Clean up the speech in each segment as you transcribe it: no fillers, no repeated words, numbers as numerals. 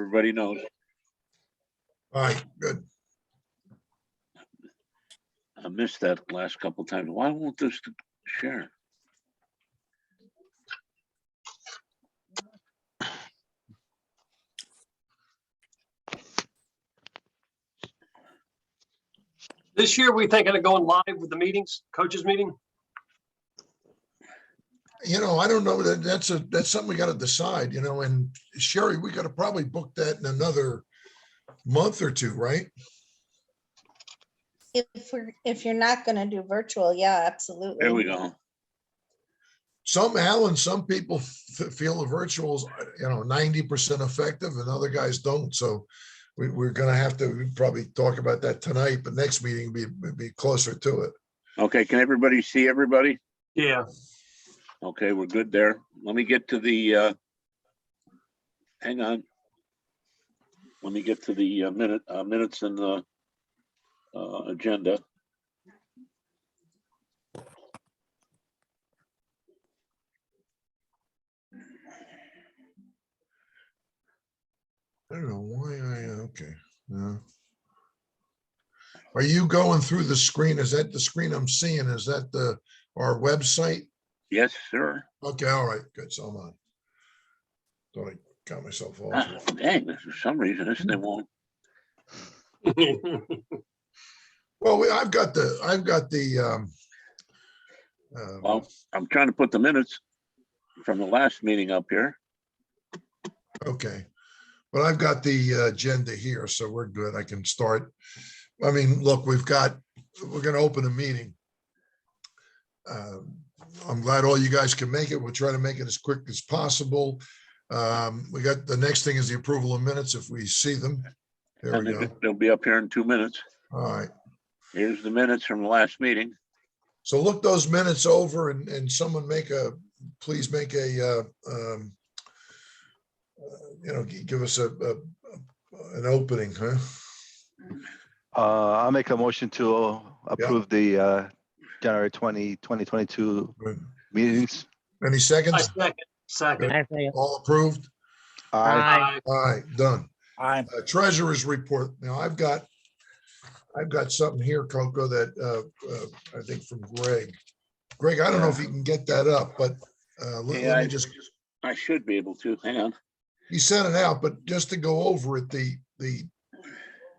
everybody knows. All right, good. I missed that last couple times. Why won't this share? This year, we thinking of going live with the meetings, coaches meeting? You know, I don't know, that's something we got to decide, you know, and Sherry, we got to probably book that in another month or two, right? If you're not gonna do virtual, yeah, absolutely. There we go. Alan, some people feel the virtuals, you know, 90% effective and other guys don't. So we're going to have to probably talk about that tonight, but next meeting be closer to it. Okay, can everybody see everybody? Yeah. Okay, we're good there. Let me get to the, hang on. Let me get to the minutes and the agenda. I don't know why okay. No. Are you going through the screen? Is that the screen I'm seeing? Is that our website? Yes, sir. Okay, all right, good. So I'm on. Thought I got myself off. Dang, for some reason, this thing won't. Well, I've got the Well, I'm trying to put the minutes from the last meeting up here. okay. But I've got the agenda here, so we're good. I can start. I mean, look, we're going to open a meeting. I'm glad all you guys can make it. We'll try to make it as quick as possible. We got the next thing is the approval of minutes if we see them. There we go. They'll be up here in 2 minutes. All right. Here's the minutes from the last meeting. So look those minutes over and someone please make a, you know, give us an opening, huh? I'll make a motion to approve the January 2022 Good. meetings. Any I seconds? second. All approved? Aye. All right, done. Aye. Treasurer's report. Now I've got something here, Coco, that I think from Greg. Greg, I don't know if you can get that up, but let me just. I should be able to. Hang on. He sent it out, but just to go over it,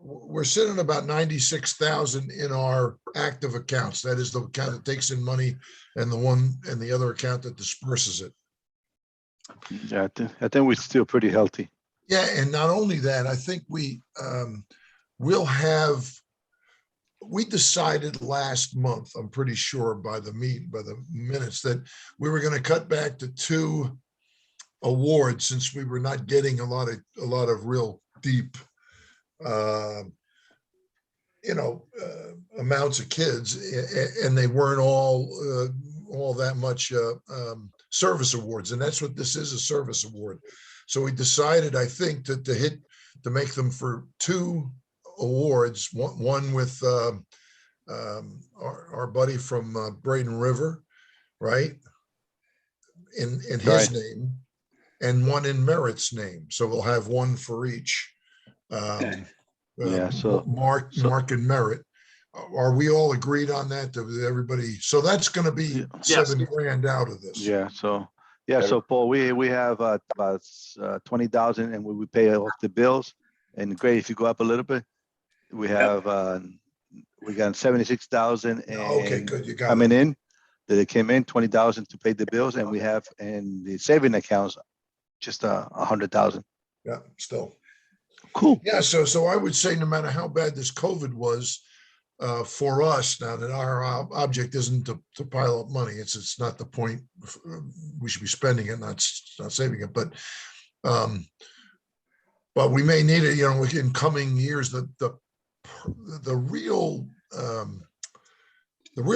we're sitting at about 96,000 in our active accounts. That is the account that takes in money and the other account that disperses it. Yeah, I think we're still pretty healthy. Yeah, and not only that, I think we decided last month, I'm pretty sure by the minutes, that we were going to cut back to 2 awards since we were not getting a lot of real deep amounts of kids, and they weren't all that much service awards, and that's what this is, a service award. So we decided, I think, to make them for 2 awards, one with our buddy from Braden River, right, in his name, and one in Merritt's name. So we'll have one for each. Yeah, so Mark and Merritt. Are we all agreed on that? Everybody. So that's going to be $7,000 out of this. yeah, so Paul, we have about 20,000, and we pay off the bills. And great, if you go up a little bit, we have we got 76,000 Okay, good. You got coming it. in. That it came in 20,000 to pay the bills, and we have in the saving accounts just 100,000. Yeah, still. Cool. Yeah, so I would say no matter how bad this COVID was for us, now that our object isn't to pile up money, it's not the point. We should be spending it, not saving it. But we may need it, you know, in coming years. The real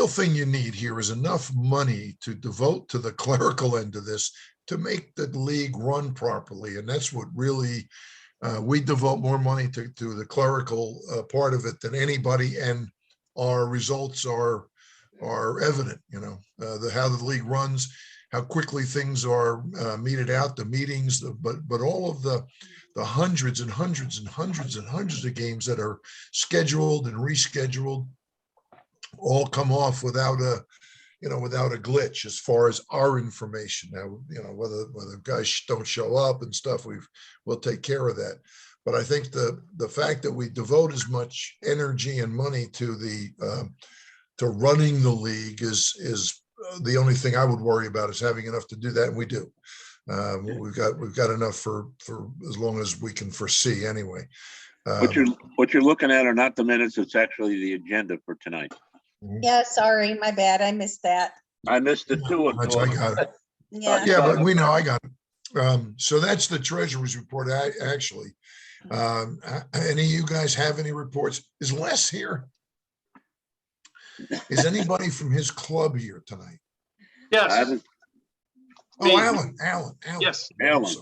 thing you need here is enough money to devote to the clerical end of this to make the league run properly, and that's what really. We devote more money to the clerical part of it than anybody, and our results are evident. You know, how the league runs, how quickly things are meted out, the meetings, but all of the the hundreds and hundreds and hundreds and hundreds of games that are scheduled and rescheduled all come off without a, without a glitch as far as our information. Now, whether guys don't show up and stuff, we'll take care of that. But I think the fact that we devote as much energy and money to to running the league is the only thing I would worry about, is having enough to do that, and we do. We've got enough for as long as we can foresee anyway. What you're looking at are not the minutes, it's actually the agenda for tonight. Yeah, sorry, my bad. I missed that. I missed it too. I got it. Yeah. Yeah, but we know, I got it. So that's the treasurer's report, actually. Any of you guys have any reports? Is Les here? Is anybody from his club here tonight? Yes, Oh, Alan. yes. Alan.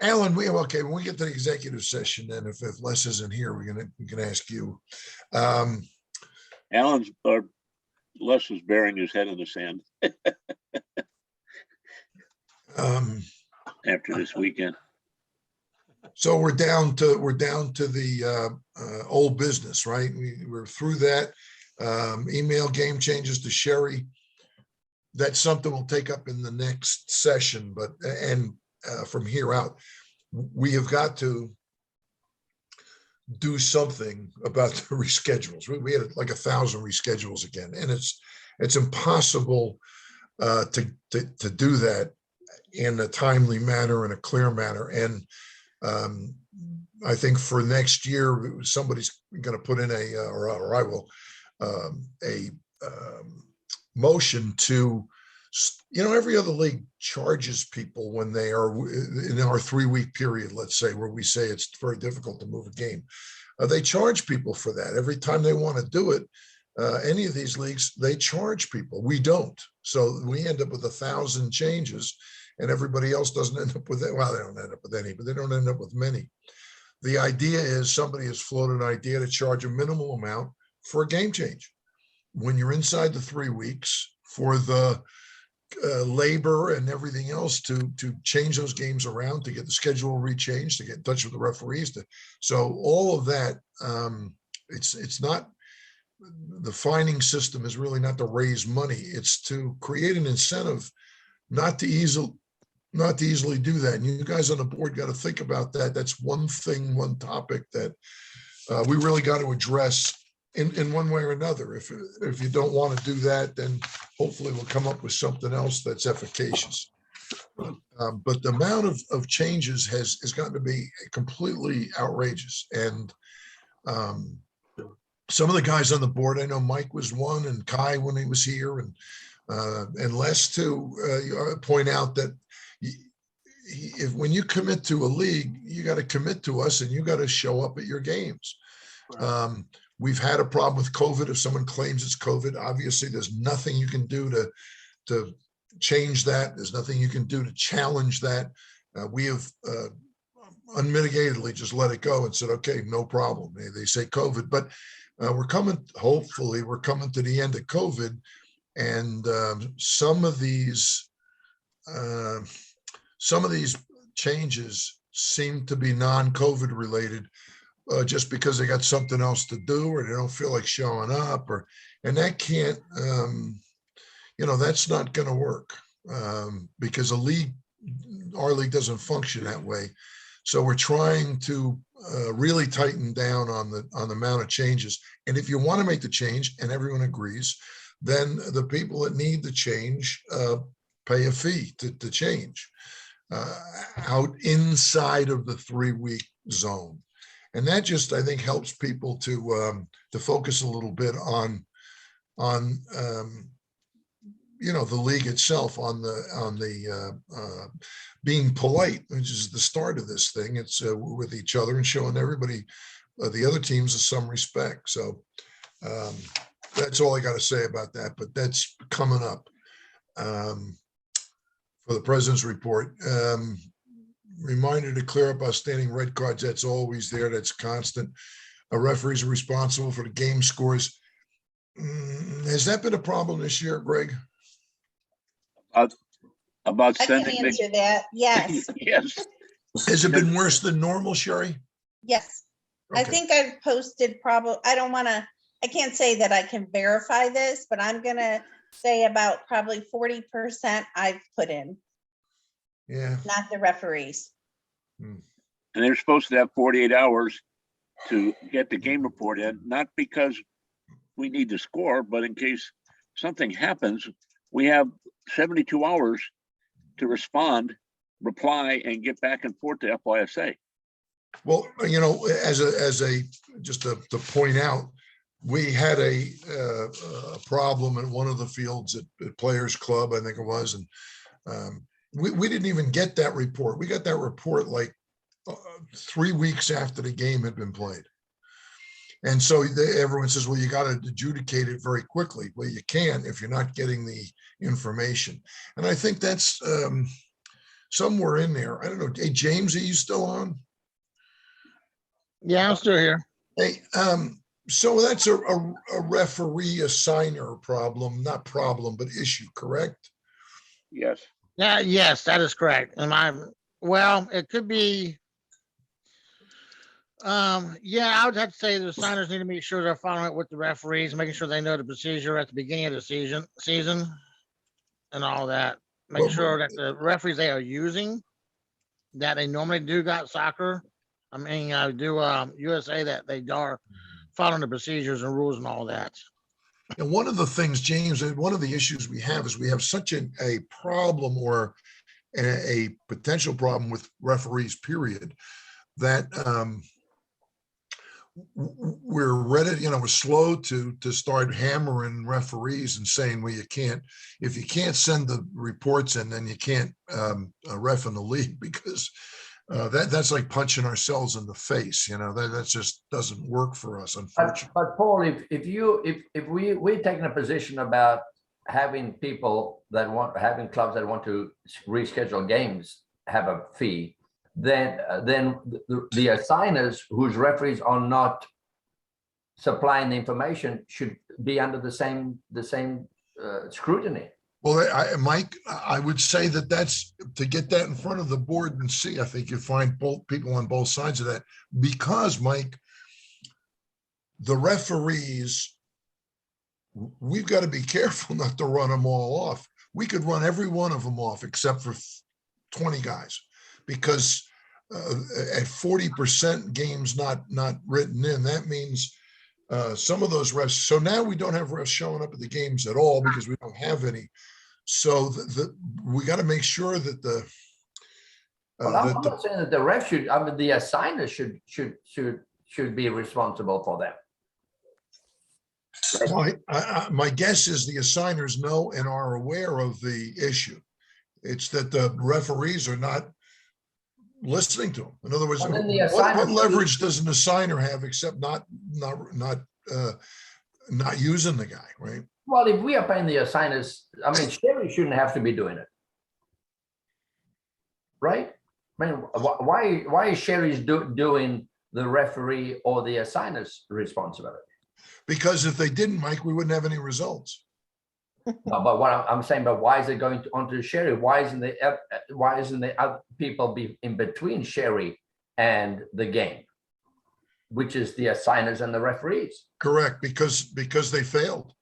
Alan, okay, when we get to the executive session, then if Les isn't here, we can ask you. Les is burying his head in the sand after this weekend. So we're down to the old business, right? We're through that. Email game changes to Sherry. That's something we'll take up in the next session, but from here out, we have got to do something about the reschedules. We had like 1,000 reschedules again, and it's impossible to do that in a timely manner, in a clear manner. And I think for next year, somebody's going to put in or I will, a motion to, every other league charges people when they are in our 3-week period, let's say, where we say it's very difficult to move a game. They charge people for that every time they want to do it. Any of these leagues, they charge people. We don't. So we end up with 1,000 changes, and everybody else doesn't end up with it. Well, they don't end up with any, but they don't end up with many. The idea is somebody has floated an idea to charge a minimal amount for a game change. When you're inside the 3 weeks, for the labor and everything else to change those games around, to get the schedule rechanged, to get in touch with the referees. So all of that, it's not, the finding system is really not to raise money. It's to create an incentive not to easily do that. And you guys on the board got to think about that. That's one topic that we really got to address in one way or another. If you don't want to do that, then hopefully we'll come up with something else that's efficacious. But the amount of changes has gotten to be completely outrageous. And some of the guys on the board, I know Mike was one, and Kai when he was here, and Les too, point out that when you commit to a league, you got to commit to us, and you got to show up at your games. Right. We've had a problem with COVID. If someone claims it's COVID, obviously there's nothing you can do to change that. There's nothing you can do to challenge that. We have unmitigatedly just let it go and said, okay, no problem. They say COVID, but hopefully we're coming to the end of COVID. And some of these changes seem to be non-COVID related, just because they got something else to do, or they don't feel like showing up, and that can't, that's not going to work, because our league doesn't function that way. So we're trying to really tighten down on the amount of changes. And if you want to make the change and everyone agrees, then the people that need the change pay a fee to change out inside of the 3-week zone. And that just, I think, helps people to focus a little bit on the league itself, on the being polite, which is the start of this thing. It's with each other and showing everybody, the other teams, some respect. So that's all I got to say about that. But that's coming up for the president's report. Reminder to clear up outstanding red cards. That's always there. That's constant. Referees are responsible for the game scores. Has that been a problem this year, Greg? About I can sending answer that. Yes. Yes. Has it been worse than normal, Sherry? Yes. I Okay. think I've posted I don't want to, I can't say that I can verify this, but I'm gonna say about probably 40% I've put in, Yeah. not the referees. And they're supposed to have 48 hours to get the game report in, not because we need to score, but in case something happens, we have 72 hours to respond, reply, and get back and forth to FYSA. Well, you know, just to point out, we had a problem in one of the fields at Players Club, I think it was, and we didn't even get that report. We got that report like 3 weeks after the game had been played. And so everyone says, well, you got to adjudicate it very quickly. Well, you can't if you're not getting the information. And I think that's somewhere in there. I don't know. Hey, James, are you still on? Yeah, I'm still here. Hey, so that's a referee assigner problem, not problem, but issue, correct? Yes. Yeah, yes, that is correct. Well, it could be. Yeah, I would have to say the signers need to make sure they're following it with the referees, making sure they know the procedure at the beginning of the season and all that. Make Well, sure that the referees they are using, that they normally do got soccer. I mean, do USA, that they are following the procedures and rules and all that. And one of the things, James, one of the issues we have is we have such a problem or a potential problem with referees, period, that we're ready, we're slow to start hammering referees and saying, well, if you can't send the reports in, then you can't ref in the league, because that's like punching ourselves in the face. That just doesn't work for us, unfortunately. But Paul, if we're taking a position about having clubs that want to reschedule games have a fee, then the assigners whose referees are not supplying the information should be under the same scrutiny. Well, Mike, I would say that's to get that in front of the board and see. I think you find both people on both sides of that, because, Mike, the referees, we've got to be careful not to run them all off. We could run every one of them off except for 20 guys, because at 40% games not written in, that means some of those refs. So now we don't have refs showing up at the games at all because we don't have any. So we got to make sure that the. Well, I'm not saying that the ref should. I mean, the assigner should be responsible for them. My guess is the assigners know and are aware of the issue. It's that the referees are not listening to them. In other words, what leverage does an assigner have except not using the guy, right? Well, if we are paying the assigners, I mean, Sherry shouldn't have to be doing it, right? I mean, why is Sherry's doing the referee or the assigner's responsibility? Because if they didn't, Mike, we wouldn't have any results. No, but what I'm saying, but why is it going onto Sherry? Why isn't the other people be in between Sherry and the game, which is the assigners and the referees? Correct, because they failed.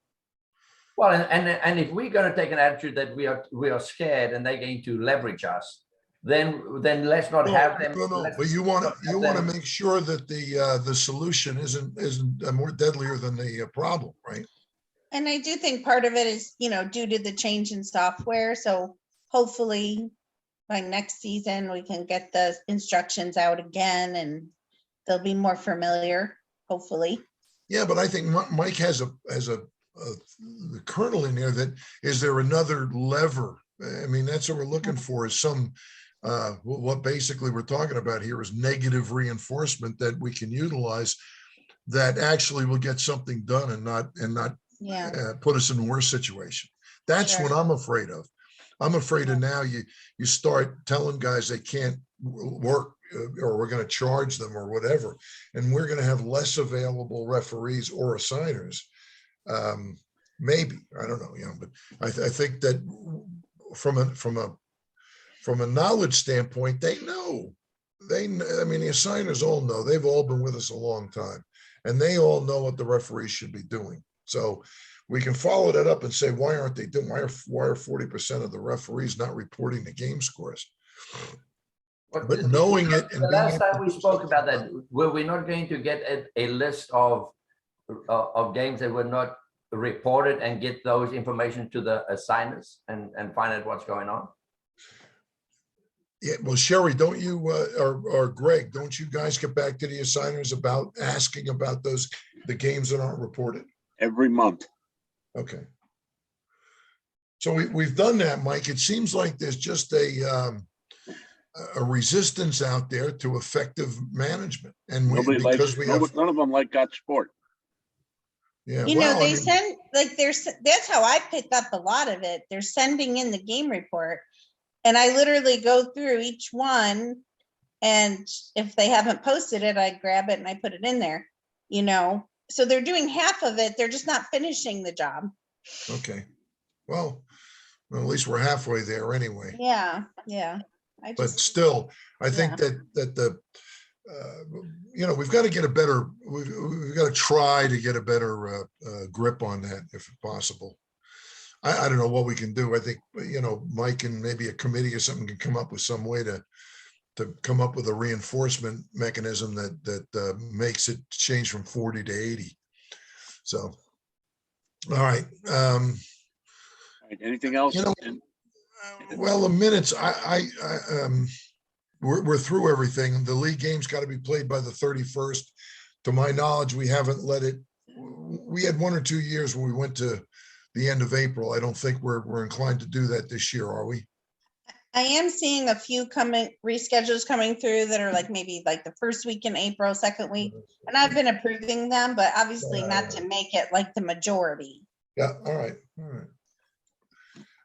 Well, and if we're going to take an attitude that we are scared and they're going to leverage us, then let's not have them. No, but you want to make sure that the solution isn't more deadlier than the problem, right? And I do think part of it is, due to the change in software. So hopefully by next season, we can get the instructions out again and they'll be more familiar, hopefully. Yeah, but I think Mike has the kernel in there that, is there another lever? I mean, that's what we're looking for, is some, what basically we're talking about here is negative reinforcement that we can utilize that actually will get something done and not put us in a worse situation. That's what I'm afraid of. I'm afraid of now you start telling guys they can't work, or we're going to charge them or whatever, and we're going to have less available referees or assigners. Maybe, I don't know, but I think that from a knowledge standpoint, they know I mean, the assigners all know, they've all been with us a long time. And they all know what the referees should be doing. So we can follow that up and say, why aren't they doing, why are 40% of the referees not reporting the game scores? But knowing it and The being last able time to we do spoke something about that, were we not going to get a list of games that were not reported and get those information to the assigners and find out what's going on? Yeah, well, Sherry, don't you, or Greg, don't you guys get back to the assigners about asking about the games that aren't reported? Every month. Okay. So we've done that, Mike. It seems like there's just a resistance out there to effective management. And Nobody likes, because we have, none of them like got sport. yeah, You know, well, I they mean, send, like, that's how I pick up a lot of it. They're sending in the game report. And I literally go through each one. And if they haven't posted it, I grab it and I put it in there, you know? So they're doing half of it. They're just not finishing the job. okay. Well, at least we're halfway there anyway. Yeah, yeah. But still, I think Yeah. that the, we've got to get a better, we've got to try to get a better grip on that if possible. I don't know what we can do. I think, Mike and maybe a committee or something can come up with some way to come up with a reinforcement mechanism that makes it change from 40 to 80. So, all right. Anything else? Well, the minutes, we're through everything. The league game's got to be played by the 31st. To my knowledge, we haven't let it. We had 1 or 2 years when we went to the end of April. I don't think we're inclined to do that this year, are we? I am seeing a few reschedules coming through that are like maybe like the first week in April, second week. And I've been approving them, but obviously not to make it like the majority. Yeah, all right.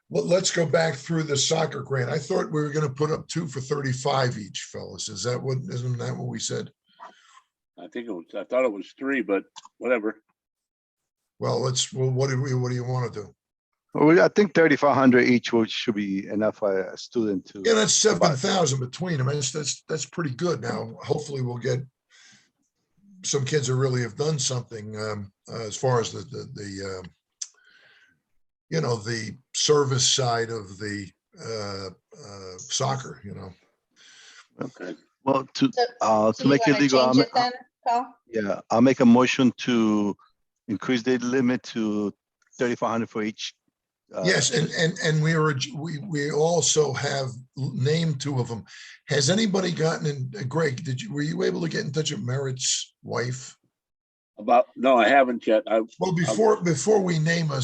Well, let's go back through the soccer grant. I thought we were going to put up 2 for 35 each, fellas. Isn't that what we said? I thought it was 3, but whatever. Well, what do you want to do? Well, I think 3,500 each should be enough for a student to. Yeah, that's 7,000 between them. That's pretty good. Now, hopefully we'll get some kids that really have done something as far as the service side of the soccer, Okay. Well, So to make you it wanna legal, change it then, Paul? yeah, I'll make a motion to increase the limit to 3,500 for each. yes, and we also have named 2 of them. Has anybody gotten in? Greg, were you able to get in touch with Merritt's wife? No, I haven't yet. Well, before we name a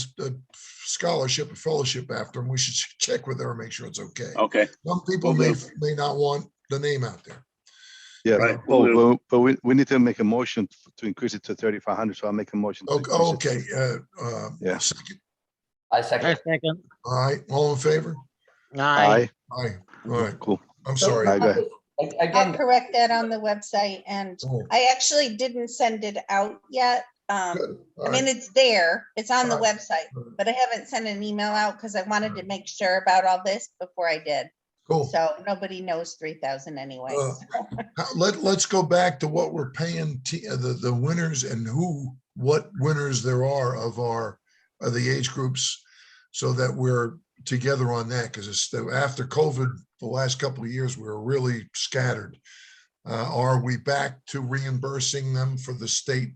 scholarship, a fellowship after him, we should check with her and make sure it's okay. Okay. Some people Will may not want the name out there. Yeah, Right, will do. but we need to make a motion to increase it to 3,500. So I'll make a motion. To increase it. Okay. Yeah. Second. I I second. second. All right, all in favor? Aye. Aye. All right, Cool. I'm So, sorry. Aye, go ahead. I'll Again, correct that on the website, and Oh, I actually didn't send it out yet. good. All I mean, right. it's there, it's on the All right. website, but I haven't sent an email out because I wanted to make sure about all this before I did. Cool. So nobody knows 3,000 anyway. Let's go back to what we're paying the winners and what winners there are of the age groups, so that we're together on that, because it's after COVID, the last couple of years, we were really scattered. Are we back to reimbursing them for the state,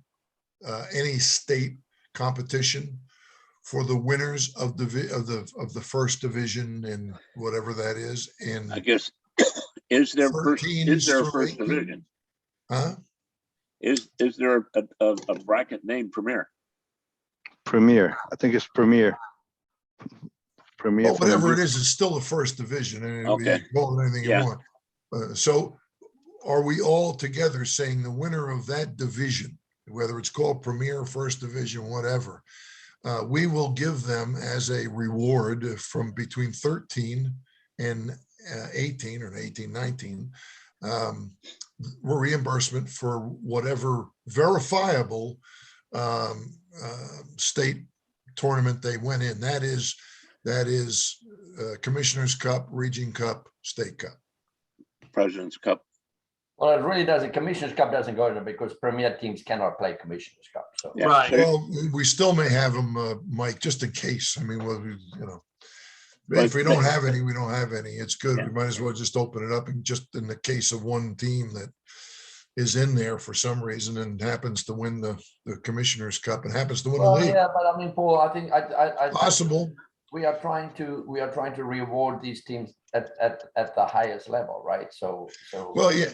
any state competition for the winners of the first division and whatever that is? And I guess, is there a 13s through first 18? division? huh? Is there a bracket named Premier? Premier. I think it's Premier. Premier. Well, whatever it is, it's still the first division, and you Okay. can call it anything you Yeah. want. So are we all together saying the winner of that division, whether it's called Premier, First Division, whatever, we will give them as a reward from between 13 and 18 or 18, 19, reimbursement for whatever verifiable state tournament they went in. That is Commissioner's Cup, Region Cup, State Cup. President's Cup. Well, it really doesn't. Commissioners Cup doesn't go in because Premier teams cannot play Commissioners Cup. So Yeah. Right. Well, we still may have them, Mike, just in case. I mean, well, if we don't have any, we don't have any. It's good. We might as well just open it up and just in the case of one team that is in there for some reason and happens to win the Commissioners Cup and happens to win the well, league. yeah, but I mean, Paul, I think I Possible. we are trying to reward these teams at the highest level, right? So Well, yeah,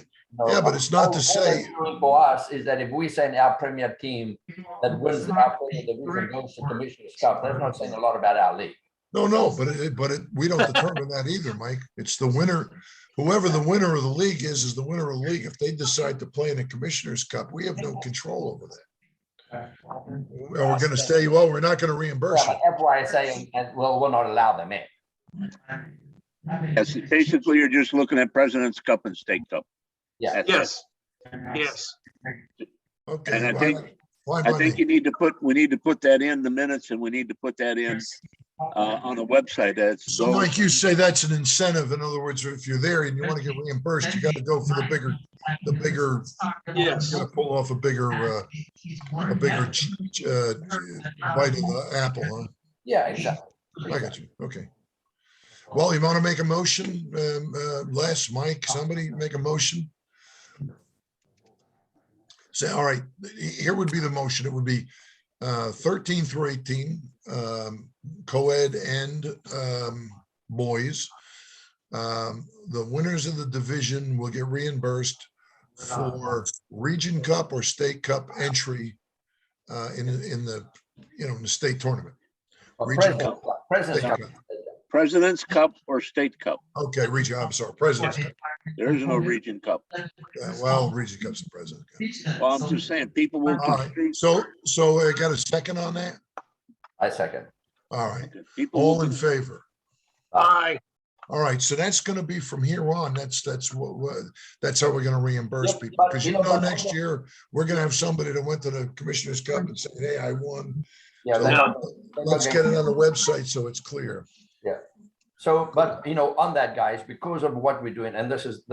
yeah, but it's not to all say- that's doing for us is that if we send our Premier team that wins our Premier division goes to Commissioners Cup, that's not saying a lot about our league. No, but we don't determine that either, Mike. It's the winner. Whoever the winner of the league is the winner of the league. If they decide to play in a Commissioners Cup, we have no control over that. Or we're gonna say, well, we're not gonna reimburse Yeah, you. but FYSA and we'll not allow them in. Yes, basically, you're just looking at President's Cup and State Cup. Yeah. That's it. Yes. Yes. Okay. And I well, think- fine I by think me. we need to put that in the minutes and we need to put that in on the website. That's So Mike, you say that's an incentive. In other words, if you're there and you want to get reimbursed, you got to go for the bigger, Yes. you got to pull off a bigger bite of the apple, huh? Yeah, exactly. I got you. Okay. Well, you want to make a motion, Les, Mike, somebody make a motion? Say, all right, here would be the motion. It would be 13 through 18, co-ed and boys. The winners of the division will get reimbursed for Region Cup or State Cup entry in the in the state tournament. Region President's Cup, President's State Cup. Cup. President's Cup or State Cup. Okay, Region, I'm sorry, President's Cup. There is no Region Cup. Well, Region Cup's the President Cup. Well, I'm just saying, people will All right, construe. so I got a second on that? I second. All right, People all will in favor? Aye. All right, so that's gonna be from here on, that's that's how we're gonna reimburse Yeah, people, but, because you you know, know, but- next year, we're gonna have somebody that went to the Commissioners Cup and said, hey, I won. Yeah. So Yeah. let's get it on the website so it's clear. So, but on that, guys, because of what we're doing, and this is,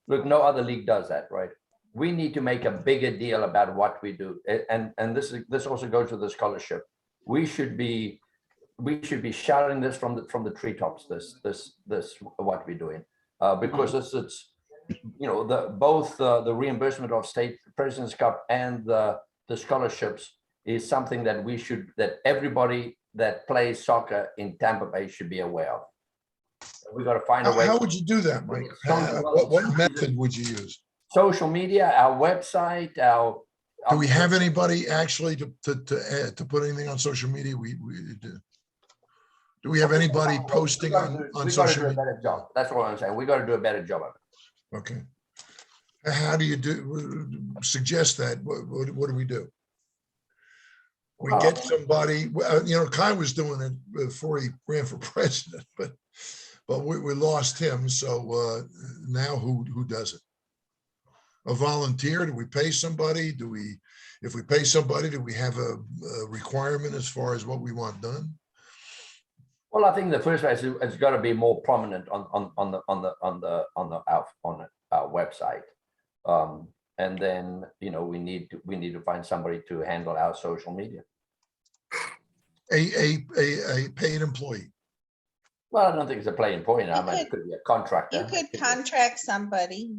look, no other league does that, right? We need to make a bigger deal about what we do. And this also goes to the scholarship. We should be shouting this from the treetops, this what we're doing. Because it's both the reimbursement of state President's Cup and the scholarships is something that everybody that plays soccer in Tampa Bay should be aware of. We got to find a way. How would you do that, Mike? What method would you use? Social media, our website, Do we have anybody actually to put anything on social media? We do. Do we have anybody posting on social do a media? better job. That's what I'm saying. We got to do a better job of it. Okay. How do you suggest that? What do we do? We get somebody, Kai was doing it before he ran for president, but we lost him. So now who does it? A volunteer? Do we pay somebody? If we pay somebody, do we have a requirement as far as what we want done? Well, I think the first way is it's got to be more prominent on our website. And then, we need to find somebody to handle our social media. A paid employee. Well, I don't think it's a playing point. I mean, it could be a contractor. You could contract somebody.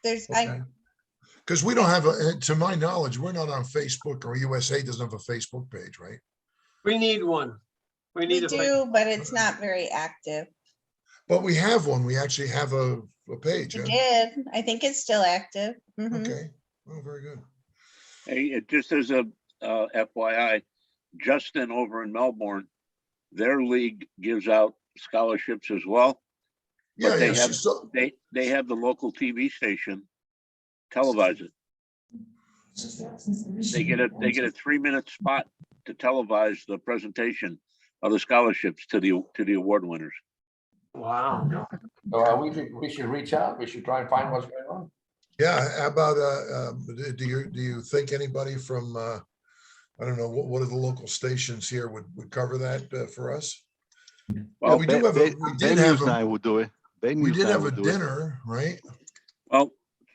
There's, Okay. Because we don't have to my knowledge, we're not on Facebook, or USA doesn't have a Facebook page, right? We need one. We we need a. do, but it's not very active. But we have one. We actually have a page. We huh? did. I think it's still active. Mhm. Okay. Well, very good. Hey, just as a FYI, Justin over in Melbourne, their league gives out scholarships as well. Yeah, they yeah. have- So, They have the local TV station televise it. They get a 3-minute spot to televise the presentation of the scholarships to the award winners. Wow. So we should reach out. We should try and find what's going on. yeah, how about, do you think anybody from, I don't know, what are the local stations here would cover that for us? Well, we do have we did have News Night will do it. Bay We News did Night have will a do it. dinner, right?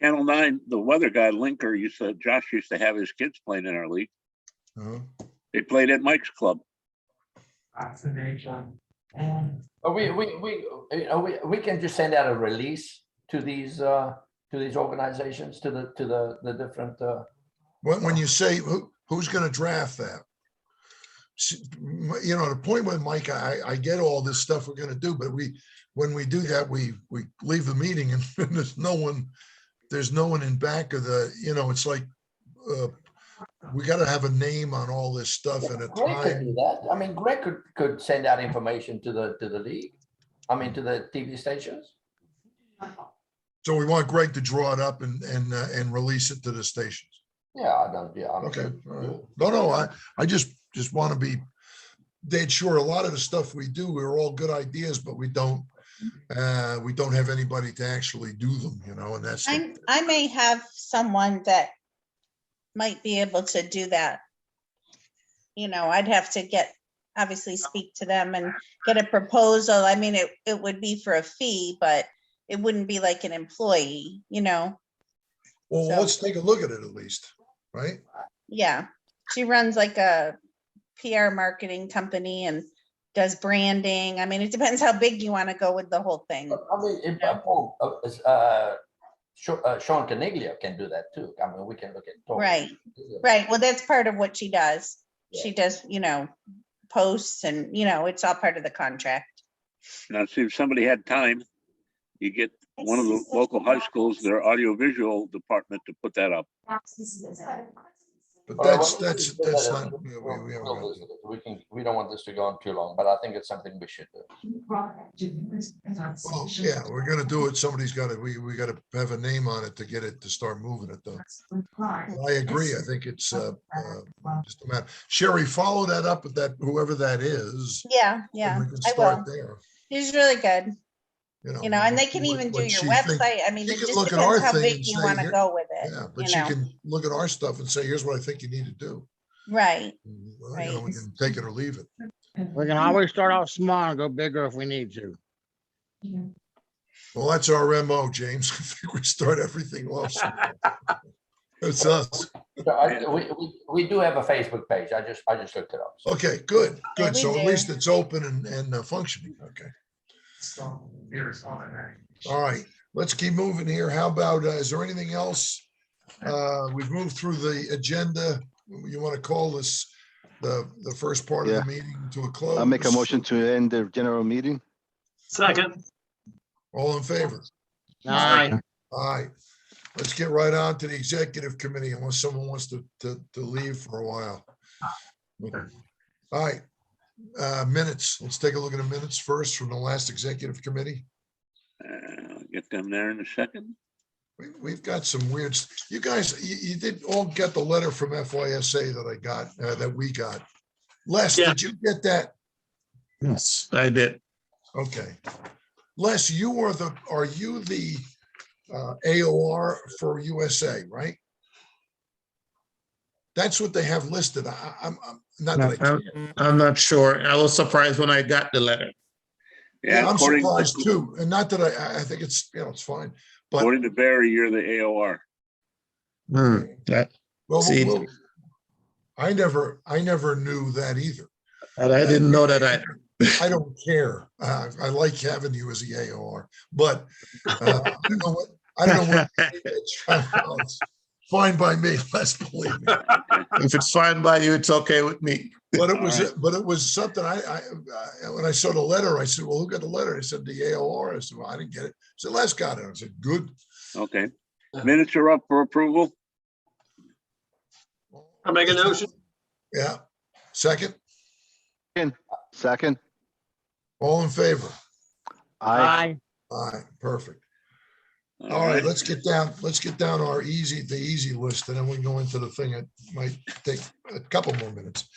Channel 9, the weather guy, Linker, Josh used to have his kids playing in our league. Uh-huh. They played at Mike's club. We can just send out a release to these organizations, to the different, When you say, who's gonna draft that? You know, the point with Mike, I get all this stuff we're gonna do, but when we do that, we leave the meeting and there's no one in back of the, you know, it's like, we gotta have a name on all this stuff and a Greg could do time. that. I mean, Greg could send out information to the league. I mean, to the TV stations. So we want Greg to draw it up and release it to the stations. Yeah, I don't, yeah. I'm Okay, good. all right. No, I just want to be dead sure. A lot of the stuff we do, we're all good ideas, but we don't have anybody to actually do them, you know, and that's. I may have someone that might be able to do that. You know, I'd have to obviously speak to them and get a proposal. I mean, it would be for a fee, but it wouldn't be like an employee, you know? Well, So- let's take a look at it at least, right? Yeah, she runs like a PR marketing company and does branding. I mean, it depends how big you want to go with the whole thing. I mean, if, Sean Caniglia can do that too. I mean, we can look at. Right. Right, well, that's part of what she does. She does, you know, posts and, you know, it's all part of the contract. Now, see if somebody had time, you get one of the local high schools, their audiovisual department to put that up. But All right, that's well, not. we haven't we'll got- visit it. We don't want this to go on too long, but I think it's something we should do. Well, yeah, we're gonna do it. Somebody's got to, we got to have a name on it to get it to start moving it though. I agree. I think it's just a matter. Sherry, follow that up with that, whoever that is. Yeah, and yeah, we can I start will. there. She's really good, you know, and they can even do what your she thinks. website. I mean, she it can just look at our depends how thing big and you say, want to "Here-" go with Yeah, it, but you she know? can look at our stuff and say, here's what I think you need to do. Right, Well, you know, we can take it or leave it. We can always start off small and go bigger if we need to. Well, that's our MO, James. I think we start everything off. small. It's us. So we do have a Facebook page. I just looked it up. So Okay, good, Yeah, good. we So at do. least it's open and functioning. Okay. All right, let's keep moving here. How about, is there anything else? We've moved through the agenda. You want to call this the first part of Yeah. the meeting to a close? I'll make a motion to end the general meeting. Second, All in favor? Aye. All right, let's get right on to the executive committee unless someone wants to leave for a while. All right, minutes. Let's take a look at the minutes first from the last executive committee. Get them there in a second. We've got some weird, you guys, you did all get the letter from FYSA that I got, that we got. Les, Yeah. did you get that? Yes, I did. Okay. Les, are you the AOR for USA, right? That's what they have listed. I'm not that I. I'm not sure. I was surprised when I got the letter. Yeah, I'm according- surprised too. And not that I think it's, you know, it's fine. But According to Barry, you're the AOR. That, well, See- I never knew that either. and I didn't know that I don't care. I like having you as the AOR, but I don't know what, it's fine by me, let's believe me. if it's fine by you, it's okay with me. But it All was something when I saw the letter, I said, well, who got the letter? I said, the AOR. I said, well, I didn't get it. I said, Les got it. I said, good. Okay. Minutes are up for approval. I make a motion. Yeah. Second, Second. all in favor? Aye. All right, perfect. All right, let's get down the easy list, and then we can go into the thing that might take a couple more minutes.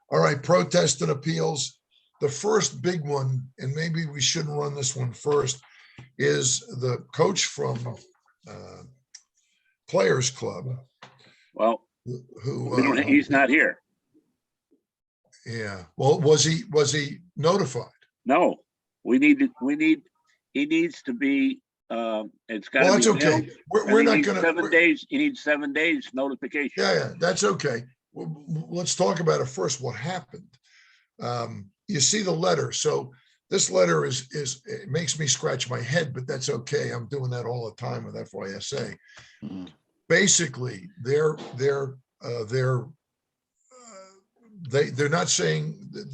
All right, protest and appeals. The first big one, and maybe we shouldn't run this one first, is the coach from Players Club, Well, who, he's not here. yeah, well, was he notified? No, he needs to be It's Well, gotta that's be okay. mailed. We're And he not needs gonna. 7 days, he needs 7 days notification. Yeah, that's okay. Let's talk about it first, what happened. You see the letter, so this letter it makes me scratch my head, but that's okay. I'm doing that all the time with FYSA. Mhm. Basically, they're not saying that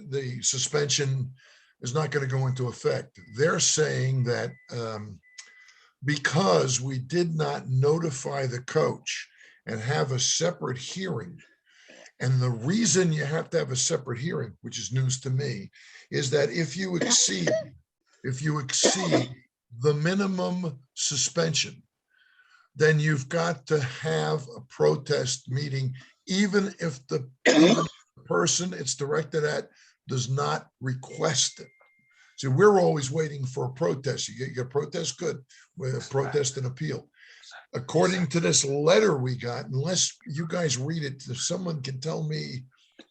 the suspension is not going to go into effect. They're saying that because we did not notify the coach and have a separate hearing, and the reason you have to have a separate hearing, which is news to me, is that if you exceed the minimum suspension, then you've got to have a protest meeting, even if the person it's directed at does not request it. So we're always waiting for a protest. You get a protest, good. With a protest and appeal. According to this letter we got, unless you guys read it, if someone can tell me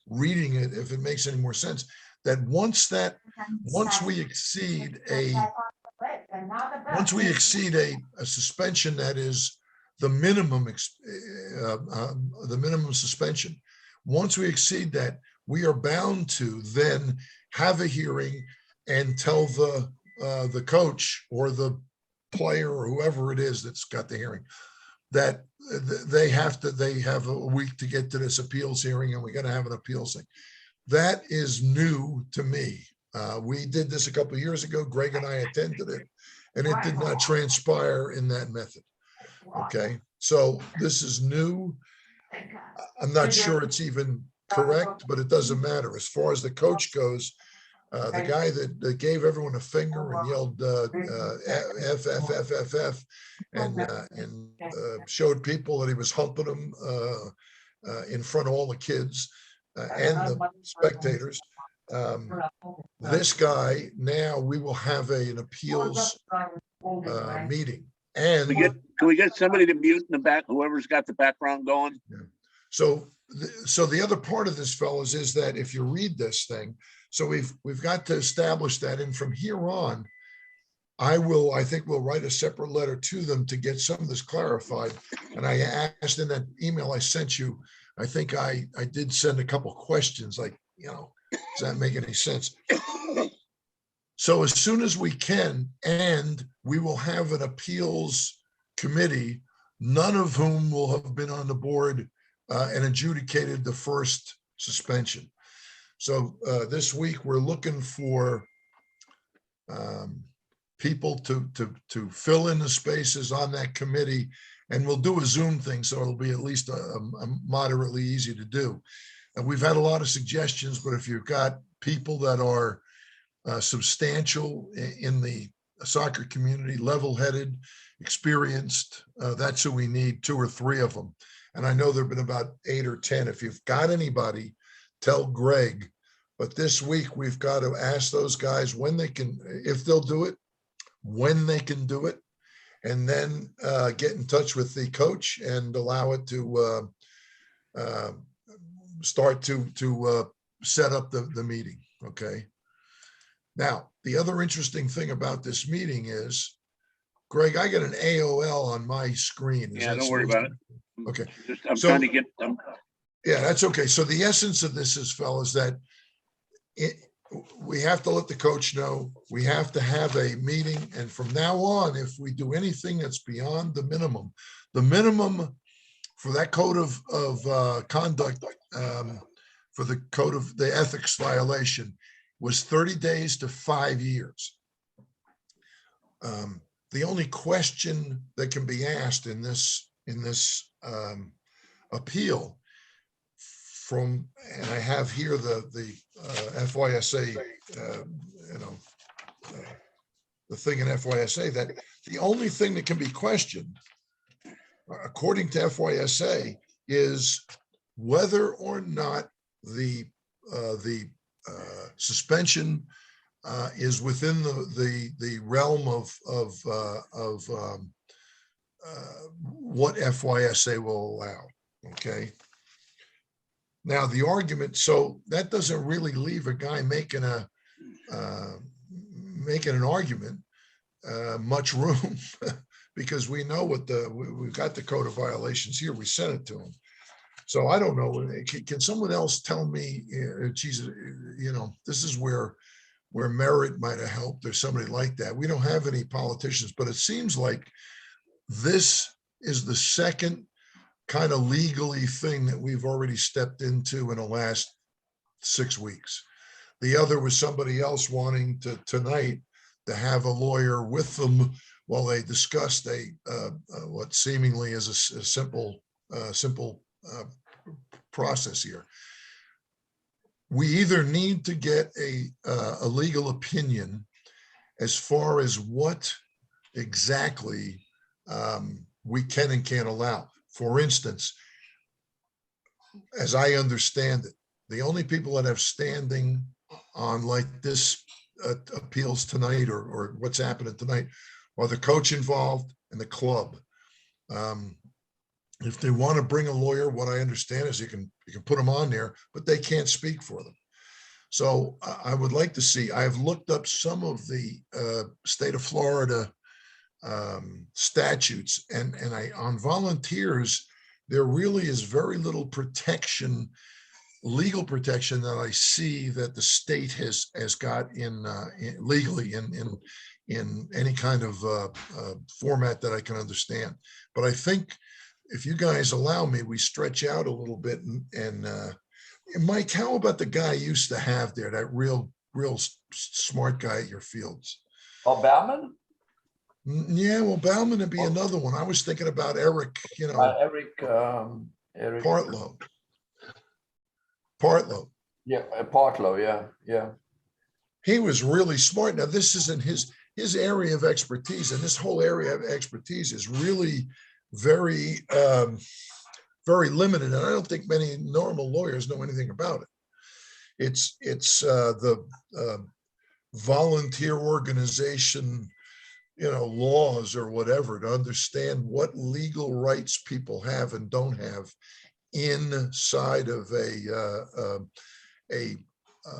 reading it, if it makes any more sense, that once we exceed a suspension that is the minimum suspension, once we exceed that, we are bound to then have a hearing and tell the coach or the player or whoever it is that's got the hearing that they have a week to get to this appeals hearing, and we got to have an appeals thing. That is new to me. We did this a couple of years ago. Greg and I attended it, and it did not transpire in that method. Okay, so this is new. I'm not sure it's even correct, but it doesn't matter. As far as the coach goes, the guy that gave everyone a finger and yelled F, F, F, F, F, and showed people that he was humping them in front of all the kids and the spectators. This guy, now we will have an appeals meeting. And Can we get somebody to mute in the back, whoever's got the background going? so the other part of this, fellas, is that if you read this thing, so we've got to establish that, and from here on, I think we'll write a separate letter to them to get some of this clarified. And I asked in that email I sent you, I think I did send a couple questions like, does that make any sense? So as soon as we can, and we will have an appeals committee, none of whom will have been on the board and adjudicated the first suspension. So this week we're looking for people to fill in the spaces on that committee, and we'll do a Zoom thing, so it'll be at least a moderately easy to do. And we've had a lot of suggestions, but if you've got people that are substantial in the soccer community, level-headed, experienced, that's who we need, 2 or 3 of them. And I know there've been about 8 or 10. If you've got anybody, tell Greg. But this week we've got to ask those guys when they can, if they'll do it, when they can do it, and then get in touch with the coach and allow it to start to set up the meeting. Okay. Now, the other interesting thing about this meeting is, Greg, I got an AOL on my screen. Yeah, don't worry about it. Okay. I'm So- trying to get, Yeah, that's okay. So the essence of this is, fellas, that we have to let the coach know, we have to have a meeting. And from now on, if we do anything that's beyond the minimum for that code of conduct, for the code of the ethics violation, was 30 days to 5 years. The only question that can be asked in this appeal from, and I have here the FYSA, the thing in FYSA, that the only thing that can be questioned, according to FYSA, is whether or not the suspension is within the realm of what FYSA will allow. Okay. Now the argument, so that doesn't really leave a guy making an argument. much room because we know what we've got the code of violations here. We sent it to them. So I don't know. Can someone else tell me, geez, this is where Merit might have helped or somebody like that. We don't have any politicians, but it seems like this is the second kind of legally thing that we've already stepped into in the last 6 weeks. The other was somebody else wanting to tonight to have a lawyer with them while they discussed what seemingly is a simple process here. We either need to get a legal opinion as far as what exactly we can and can't allow. For instance, as I understand it, the only people that have standing on like this appeals tonight or what's happening tonight are the coach involved and the club. If they want to bring a lawyer, what I understand is you can put them on there, but they can't speak for them. So I would like to see, I've looked up some of the state of Florida statutes and on volunteers, there really is very little protection, legal protection that I see that the state has got legally in any kind of format that I can understand. But I think if you guys allow me, we stretch out a little bit and Mike, how about the guy you used to have there, that real smart guy at your fields? Oh, Bauman? Yeah, well, Bauman would be another one. I was thinking about Eric, Eric Partlow. Yeah, Partlow, yeah. He was really smart. Now, this isn't his area of expertise, and this whole area of expertise is really very, very limited. And I don't think many normal lawyers know anything about it. It's the volunteer organization, laws or whatever, to understand what legal rights people have and don't have inside of a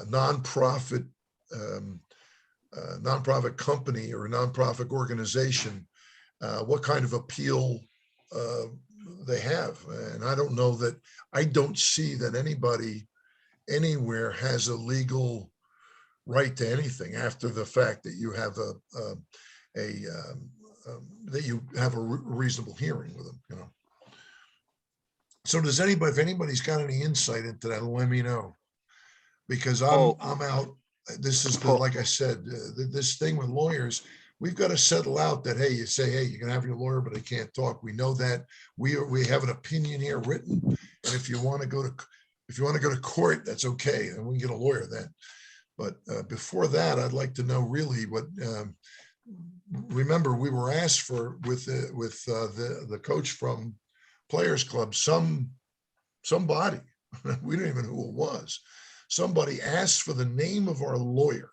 nonprofit company or a nonprofit organization, what kind of appeal they have. And I don't see that anybody anywhere has a legal right to anything after the fact that you have a reasonable hearing with them, So does anybody, if anybody's got any insight into that, let me know. Because I'm out. This is like I said, this thing with lawyers, we've got to settle out that, hey, you say, hey, you can have your lawyer, but they can't talk. We know that we have an opinion here written. And if you want to go to court, that's okay. And we can get a lawyer then. But before that, I'd like to know really what, remember, we were asked for with the coach from Players Club, somebody, we don't even know who it was. Somebody asked for the name of our lawyer,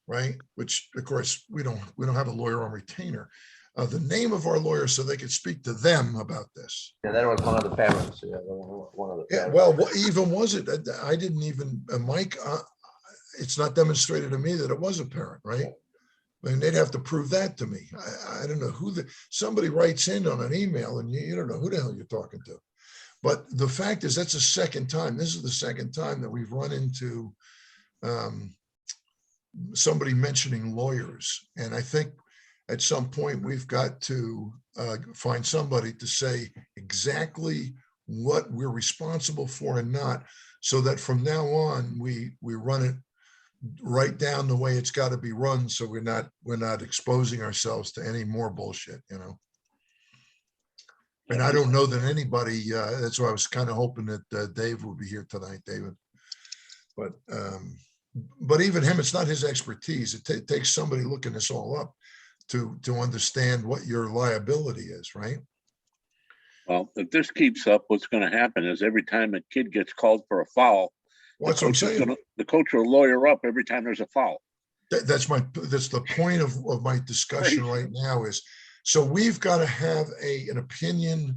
right? Which of course we don't have a lawyer on retainer. The name of our lawyer so they could speak to them about this. Yeah, that was one of the parents. Yeah, one of the parents. Yeah, well, what even was it? I didn't even, Mike, it's not demonstrated to me that it was a parent, right? I mean, they'd have to prove that to me. I don't know somebody writes in on an email and you don't know who the hell you're talking to. But the fact is, that's the second time. This is the second time that we've run into somebody mentioning lawyers. And I think at some point we've got to find somebody to say exactly what we're responsible for and not, so that from now on we run it right down the way it's got to be run, so we're not exposing ourselves to any more bullshit, And I don't know that anybody, that's why I was kind of hoping that Dave would be here tonight, David. But even him, it's not his expertise. It takes somebody looking this all up to understand what your liability is, right? Well, if this keeps up, what's going to happen is every time a kid gets called for a foul, Well, that's what I'm saying. the coach will lawyer up every time there's a foul. That's the point of my discussion right now is, so we've got to have an opinion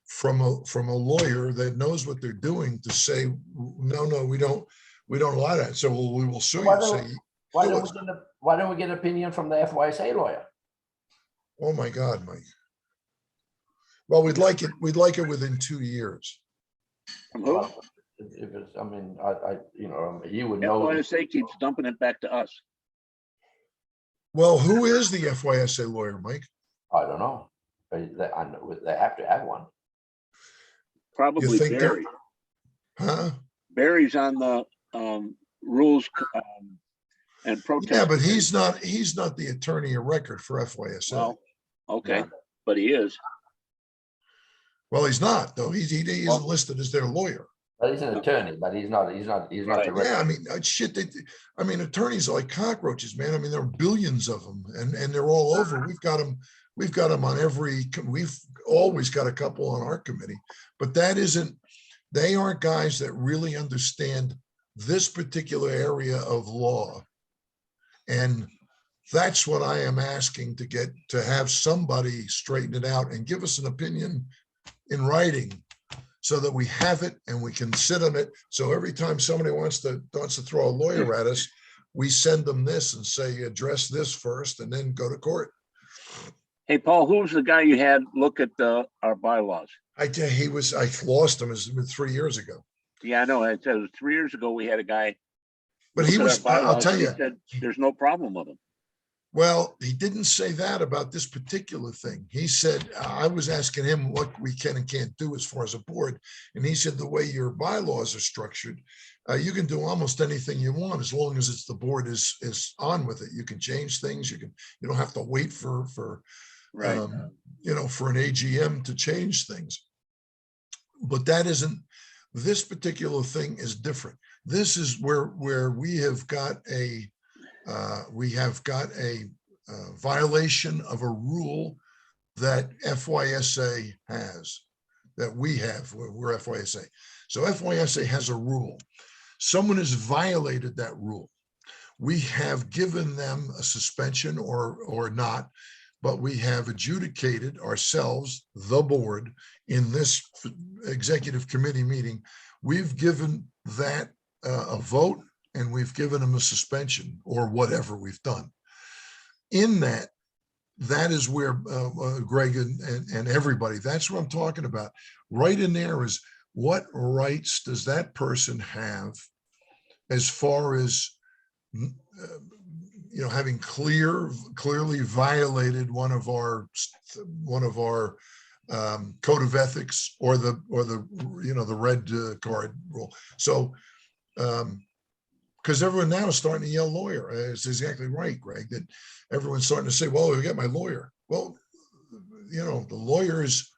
from a lawyer that knows what they're doing to say, no, we don't allow that. So we will sue you. Say, Why Do don't it. we get why don't we get an opinion from the FYSA lawyer? Oh, my God, Mike. Well, we'd like it within 2 years. From who? Well, if it's, I mean, you know, you would know. FYSA keeps dumping it back to us. Well, who is the FYSA lawyer, Mike? I don't know. I know they have to have one. Probably think they're- Barry. Huh? Barry's on the rules and protest. Yeah, but he's not the attorney of record for FYSA. Well, okay, Yeah. but he is. Well, he's not, though. He isn't Well- listed as their lawyer. But he's an attorney, but he's not Right. the Yeah, record. I mean, shit, attorneys are like cockroaches, man. I mean, there are billions of them and they're all over. We've got them on we've always got a couple on our committee, but they aren't guys that really understand this particular area of law. And that's what I am asking to have somebody straighten it out and give us an opinion in writing so that we have it and we can sit on it. So every time somebody wants to throw a lawyer at us, we send them this and say, address this first and then go to court. Hey, Paul, who's the guy you had look at our bylaws? I lost him. It's been 3 years ago. Yeah, I know. It was 3 years ago. We had a guy. But he look at was, our I'll bylaws, tell and he you, said there's no problem with him. well, he didn't say that about this particular thing. He said, I was asking him what we can and can't do as far as a board. And he said, the way your bylaws are structured, you can do almost anything you want as long as it's the board is on with it. You can change things. You don't have to wait for Right. for an AGM to change things. But this particular thing is different. This is where we have got a violation of a rule that FYSA has, that we have, we're FYSA. So FYSA has a rule. Someone has violated that rule. We have given them a suspension or not, but we have adjudicated ourselves, the board, in this executive committee meeting. We've given that a vote and we've given them a suspension or whatever we've done. In that is where Greg and everybody, that's what I'm talking about. Right in there is what rights does that person have as far as having clearly violated one of our code of ethics or the red card rule. So because everyone now is starting to yell lawyer. It's exactly right, Greg, that everyone's starting to say, well, we get my lawyer. Well, the lawyer is,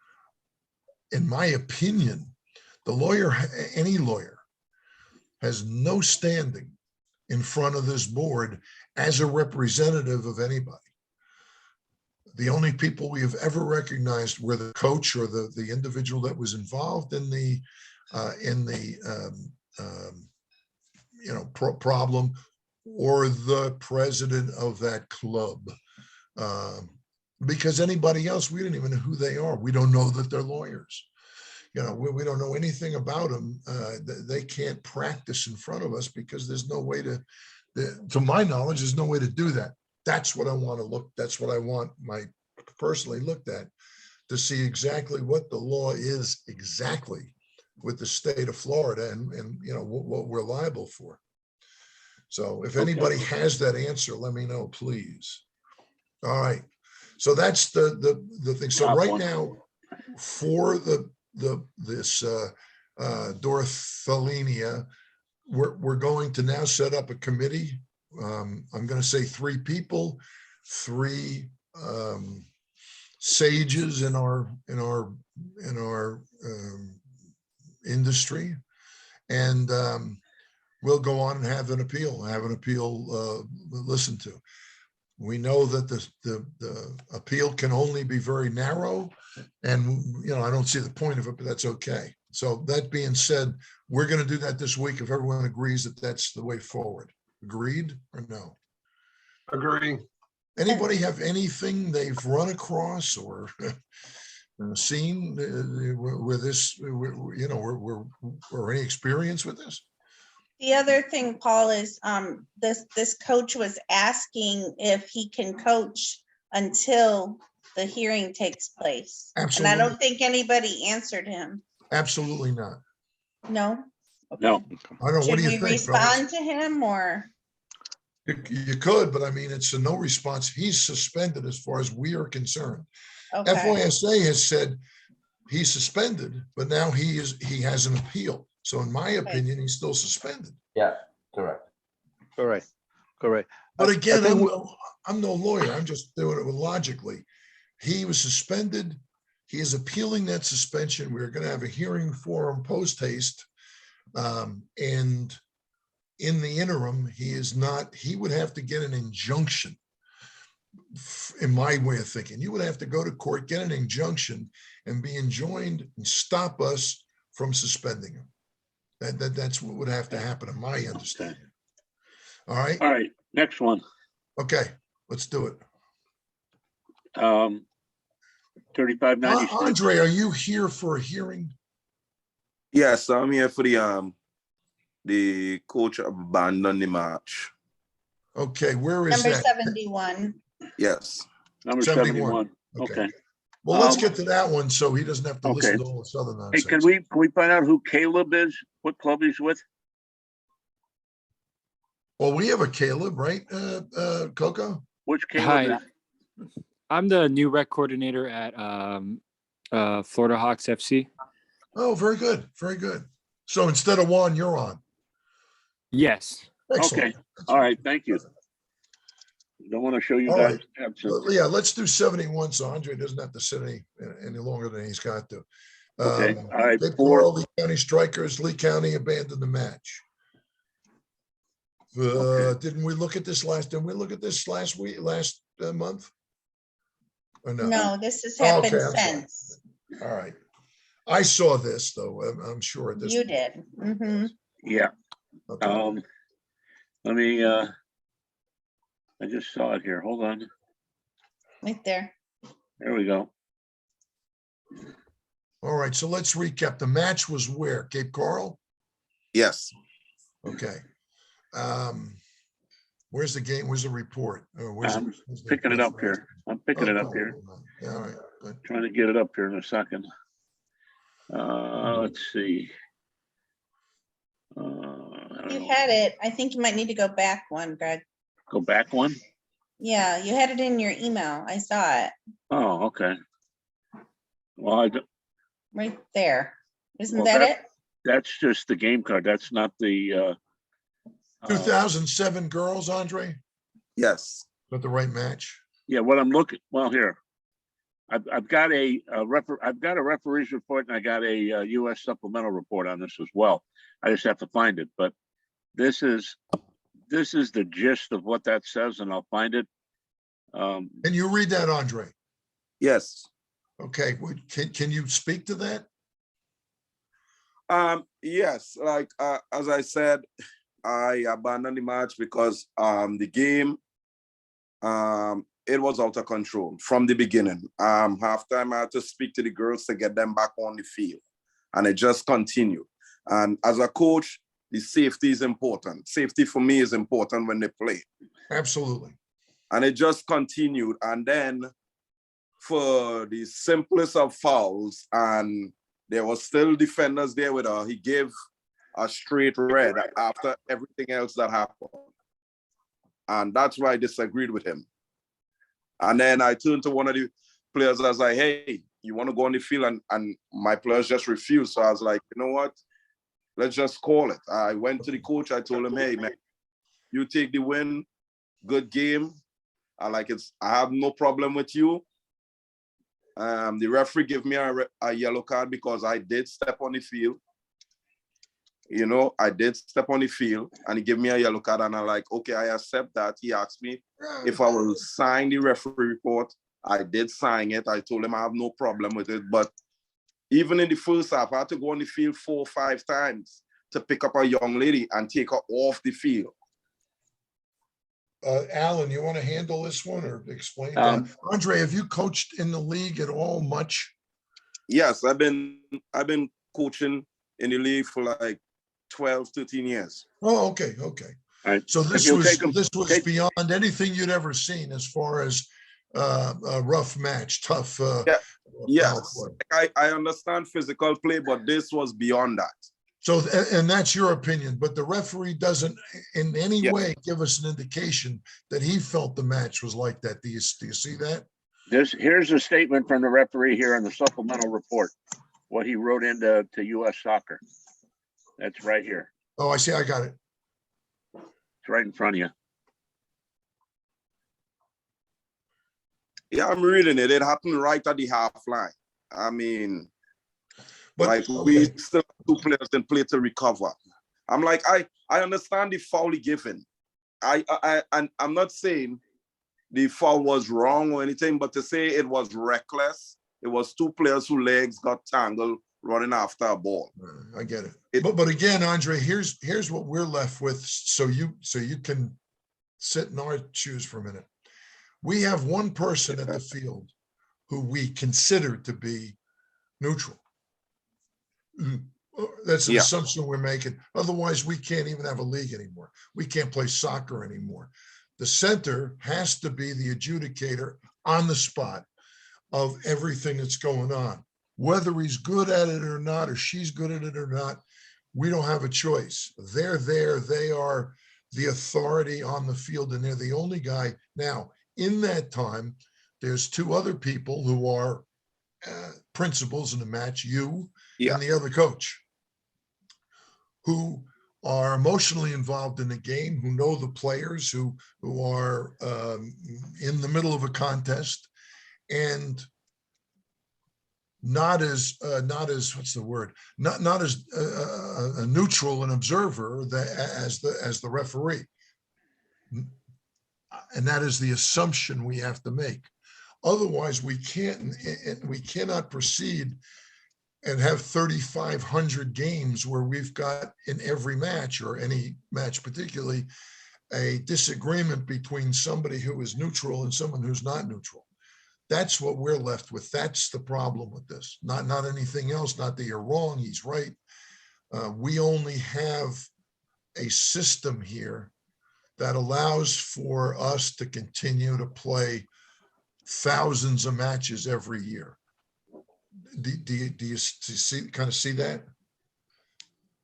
in my opinion, any lawyer has no standing in front of this board as a representative of anybody. The only people we have ever recognized were the coach or the individual that was involved in the problem, or the president of that club. Because anybody else, we don't even know who they are. We don't know that they're lawyers. We don't know anything about them. They can't practice in front of us because there's no way to my knowledge, there's no way to do that. That's what I want to look. That's what I want personally looked at, to see exactly what the law is exactly with the state of Florida and what we're liable for. So if anybody has that answer, let me know, please. All right. So that's the thing. So right now, for this Dorthalinia, we're going to now set up a committee. I'm going to say 3 people, 3 sages in our industry, and we'll go on and have an appeal listened to. We know that the appeal can only be very narrow, and I don't see the point of it, but that's okay. So that being said, we're going to do that this week if everyone agrees that that's the way forward. Agreed or no? Agree. Anybody have anything they've run across or seen with this, or any experience with this? The other thing, Paul, is, this coach was asking if he can coach until the hearing takes place. And I Absolutely. don't think anybody answered him. Absolutely not. No? No, I don't know, what Should do you we think, fellas? respond to him or? You could, but I mean, it's a no response. He's suspended as far as we are concerned. Okay, FYSA has said he's suspended, but now he has an appeal. So in my opinion, he's still suspended. Yeah, correct. Correct, correct. But I again, think I'm no lawyer. I'm just doing it logically. He was suspended. He is appealing that suspension. We're going to have a hearing for him post haste. And in the interim, he would have to get an injunction. In my way of thinking, you would have to go to court, get an injunction and be enjoined and stop us from suspending him. That's what would have to happen in my understanding. All right. all right, next one. Okay, let's do it. 3596. Andre, are you here for a hearing? Yes, I'm here for the coach abandoned the match. Okay, where is number that? 71. Yes. Number 71. 71. Okay. Well, let's Um, get to that one so he doesn't have to listen okay. to all this other Hey, can nonsense. we find out who Caleb is? What club he's with? Well, we have a Caleb, right, Coco? Which Caleb Hi, is? I'm the new rec coordinator at Florida Hawks FC. Oh, very good, very good. So instead of Juan, you're on. Yes. Excellent. Okay, all right, thank you. Don't want to show you All guys. right. absent. Yeah, let's do 71, so Andre doesn't have to sit any longer than he's got to. Okay, all right, Cape 4. Coral, Lee County Strikers, Lee County abandoned the match. Didn't we look at this last week, last month? Or no? No, this has Oh, okay, happened I'm sorry. since. All right. I saw this though, I'm sure at this. You point. did. Mhm. Yeah, Okay. let me, I just saw it here. Hold on. Right there. There we go. All right, so let's recap. The match was where? Cape Coral? Yes. Okay. Where's the game? Where's the report? Where's I'm where's the- picking it up here. I'm picking it up here. Yeah, all right, good. Trying to get it up here in a second. Let's see. I don't You know. had it. I think you might need to go back one, Greg. Go back one? Yeah, you had it in your email. I saw it Oh, okay. Well, I don't, right there. Isn't Well, that that- it? that's just the game card. That's not the, 2007 girls, Andre? Is Yes. that the right match? yeah, what I'm looking, well, here. I've got I've got a referee's report and I got a US supplemental report on this as well. I just have to find it, but this is the gist of what that says and I'll find it. Can you read that, Andre? Yes. Okay, can you speak to that? Yes, like as I said, I abandoned the match because the game it was out of control from the beginning. Halftime I had to speak to the girls to get them back on the field. And it just continued. And as a coach, the safety is important. Safety for me is important when they play. Absolutely. And it just continued. And then for the simplest of fouls, and there was still defenders there with her, he gave a straight red after everything else that happened. And that's why I disagreed with him. And then I turned to one of the players. I was like, hey, you want to go on the field? And my players just refused. So I was like, you know what? Let's just call it. I went to the coach. I told him, hey, man, you take the win. Good game. I have no problem with you. The referee gave me a yellow card because I did step on the field. You know, I did step on the field and he gave me a yellow card and I'm like, okay, I accept that. He asked me if I will sign the referee report. I did sign it. I told him I have no problem with it. But even in the first half, I had to go on the field 4 or 5 times to pick up a young lady and take her off the field. Alan, you want to handle this one or explain Um, that? Andre, have you coached in the league at all much? Yes, I've been coaching in the league for like 12, 13 years. Oh, okay, okay. All right. So If this you'll was, take 'em- this was take- beyond anything you'd ever seen as far as a rough match, tough. Yeah. foul Yes, play. I understand physical play, but this was beyond that. So, and that's your opinion, but the referee doesn't in any Yeah. way give us an indication that he felt the match was like that. Do you see that? Here's a statement from the referee here on the supplemental report, what he wrote into US Soccer. That's right here. Oh, I see. I got it. It's right in front of you. Yeah, I'm reading it. It happened right at the half line. I mean, But like okay. we still have 2 players in play to recover. I'm like, I understand the foul he given. And I'm not saying the foul was wrong or anything, but to say it was reckless, it was 2 players whose legs got tangled running after a ball. I get it. But again, Andre, here's what we're left with. So you can sit in our shoes for a minute. We have one person at the field who we consider to be neutral. That's an Yeah. assumption we're making. Otherwise, we can't even have a league anymore. We can't play soccer anymore. The center has to be the adjudicator on the spot of everything that's going on. Whether he's good at it or not, or she's good at it or not, we don't have a choice. They're there. They are the authority on the field, and they're the only guy. Now, in that time, there's 2 other people who are principals in the match, you and the other coach, who are emotionally involved in the game, who know the players, who are in the middle of a contest, and not as what's the word? Not as a neutral an observer as the referee. And that is the assumption we have to make. Otherwise, we cannot proceed and have 3,500 games where we've got in every match, or any match particularly, a disagreement between somebody who is neutral and someone who's not neutral. That's what we're left with. That's the problem with this. Not anything else. Not that you're wrong. He's right. We only have a system here that allows for us to continue to play thousands of matches every year. Do you see that?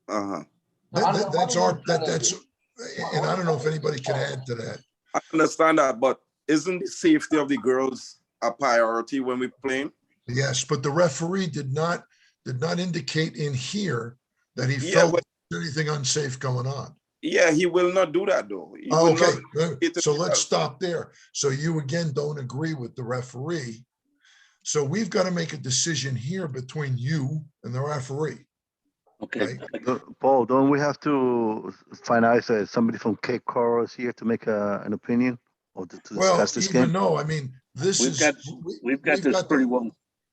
Uh-huh. That's and I don't know if anybody can add to that. I understand that, but isn't the safety of the girls a priority when we're playing? Yes, but the referee did not indicate in here that he felt anything unsafe going on. Yeah, he will not do that though. Okay, so let's stop there. So you again don't agree with the referee. So we've got to make a decision here between you and the referee. Okay. Right? Paul, don't we have to find out if somebody from Cape Coral is here to make an opinion or to discuss this game? No, I mean, We've got this pretty well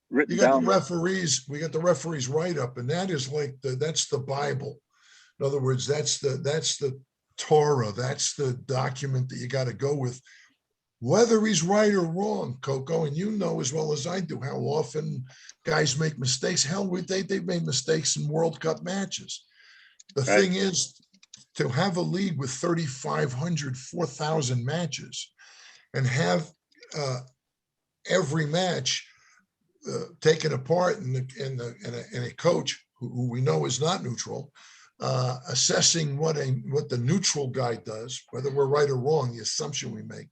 written down. We got the referees write-up, and that is like that's the Bible. In other words, that's the Torah. That's the document that you got to go with. Whether he's right or wrong, Coco, and you know as well as I do how often guys make mistakes. Hell, they've made mistakes in World Cup matches. The thing is, to have a league with 3,500, 4,000 matches, and have every match taken apart, and a coach who we know is not neutral, assessing what the neutral guy does, whether we're right or wrong, the assumption we make.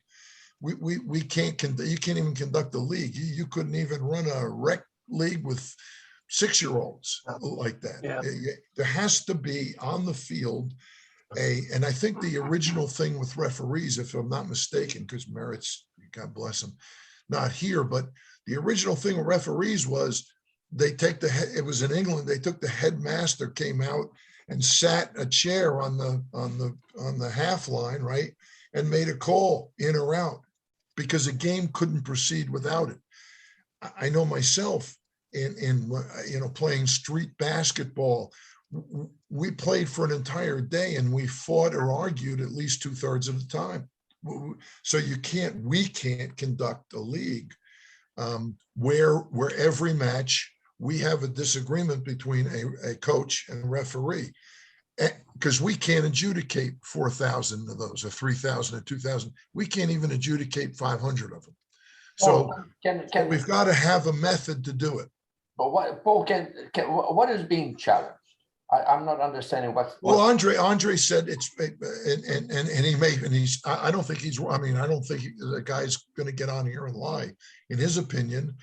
We can't you can't even conduct a league. You couldn't even run a rec league with 6-year-olds like that. Yeah. There has to be on the field and I think the original thing with referees, if I'm not mistaken, because Merritt's, God bless him, not here, but the original thing with referees was they take it was in England, they took the headmaster, came out and sat a chair on the half line, right, and made a call in or out, because a game couldn't proceed without it. I know myself in playing street basketball, we played for an entire day and we fought or argued at least 2/3 of the time. So we can't conduct a league where every match we have a disagreement between a coach and a referee. because we can't adjudicate 4,000 of those, or 3,000 or 2,000. We can't even adjudicate 500 of them. So Paul, can we've got to have a method to do it. but what, Paul, what is being challenged? I'm not understanding what's. Well, Andre said it's, and he may, and I don't think he's, I mean, I don't think the guy's going to get on here and lie. In his opinion,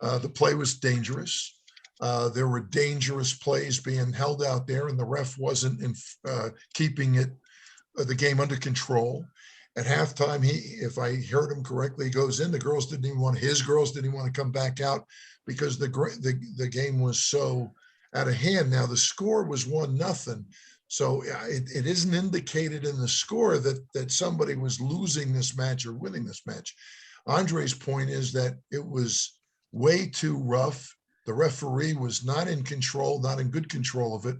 the play was dangerous. There were dangerous plays being held out there, and the ref wasn't keeping the game under control. At halftime, if I heard him correctly, he goes in. The girls didn't even want, his girls didn't even want to come back out because the game was so out of hand. Now the score was 1-0, so it isn't indicated in the score that somebody was losing this match or winning this match. Andre's point is that it was way too rough. The referee was not in control, not in good control of it.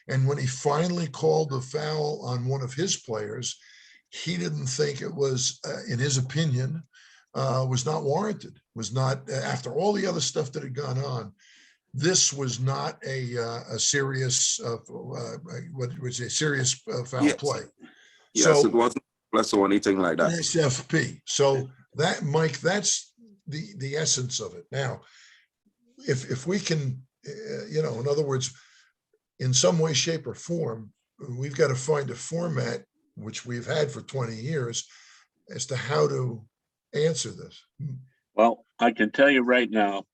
And when he finally called the foul on one of his players, he didn't think it was, in his opinion, was not warranted, was not, after all the other stuff that had gone on, this was not a serious, what was a serious foul Yes. play. Yes, So- it wasn't plus or anything like that. SFP. So that, Mike, that's the essence of it. Now, if we can, in other words, in some way, shape, or form, we've got to find a format, which we've had for 20 years, as to how to answer this. Well, I can tell you right now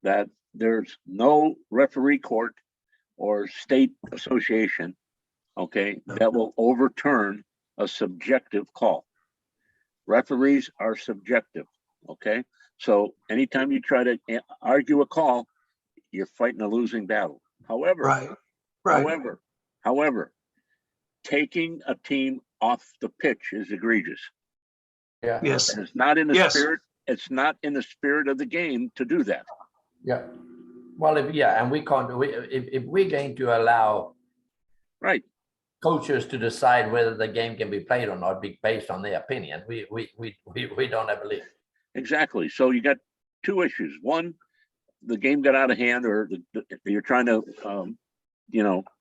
that there's no referee court or state association, okay, that will overturn a subjective call. Referees are subjective, okay? So anytime you try to argue a call, you're fighting a losing battle. However, however, taking a team off the pitch is egregious. Yeah. Yes. And it's not in the Yes. spirit, it's not in the spirit of the game to do that. Yeah. Well, and we can't, if we're going to allow Right. coaches to decide whether the game can be played or not, based on their opinion, we don't have a league. Exactly. So you got two issues. One, the game got out of hand, or you're trying to,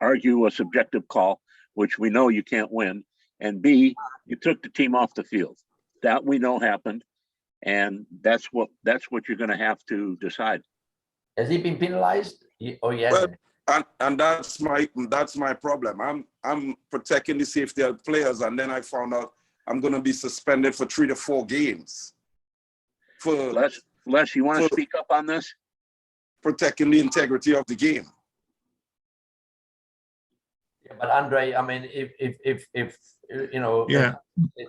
argue a subjective call, which we know you can't win. And B, you took the team off the field. That we know happened, and that's what you're going to have to decide. Has he been penalized? Oh, yeah. Well, and that's my problem. I'm protecting the safety of players, and then I found out I'm going to be suspended for 3 to 4 games for Les, you want to speak up on this? protecting the integrity of the game. Yeah, but Andre, I mean, if Yeah.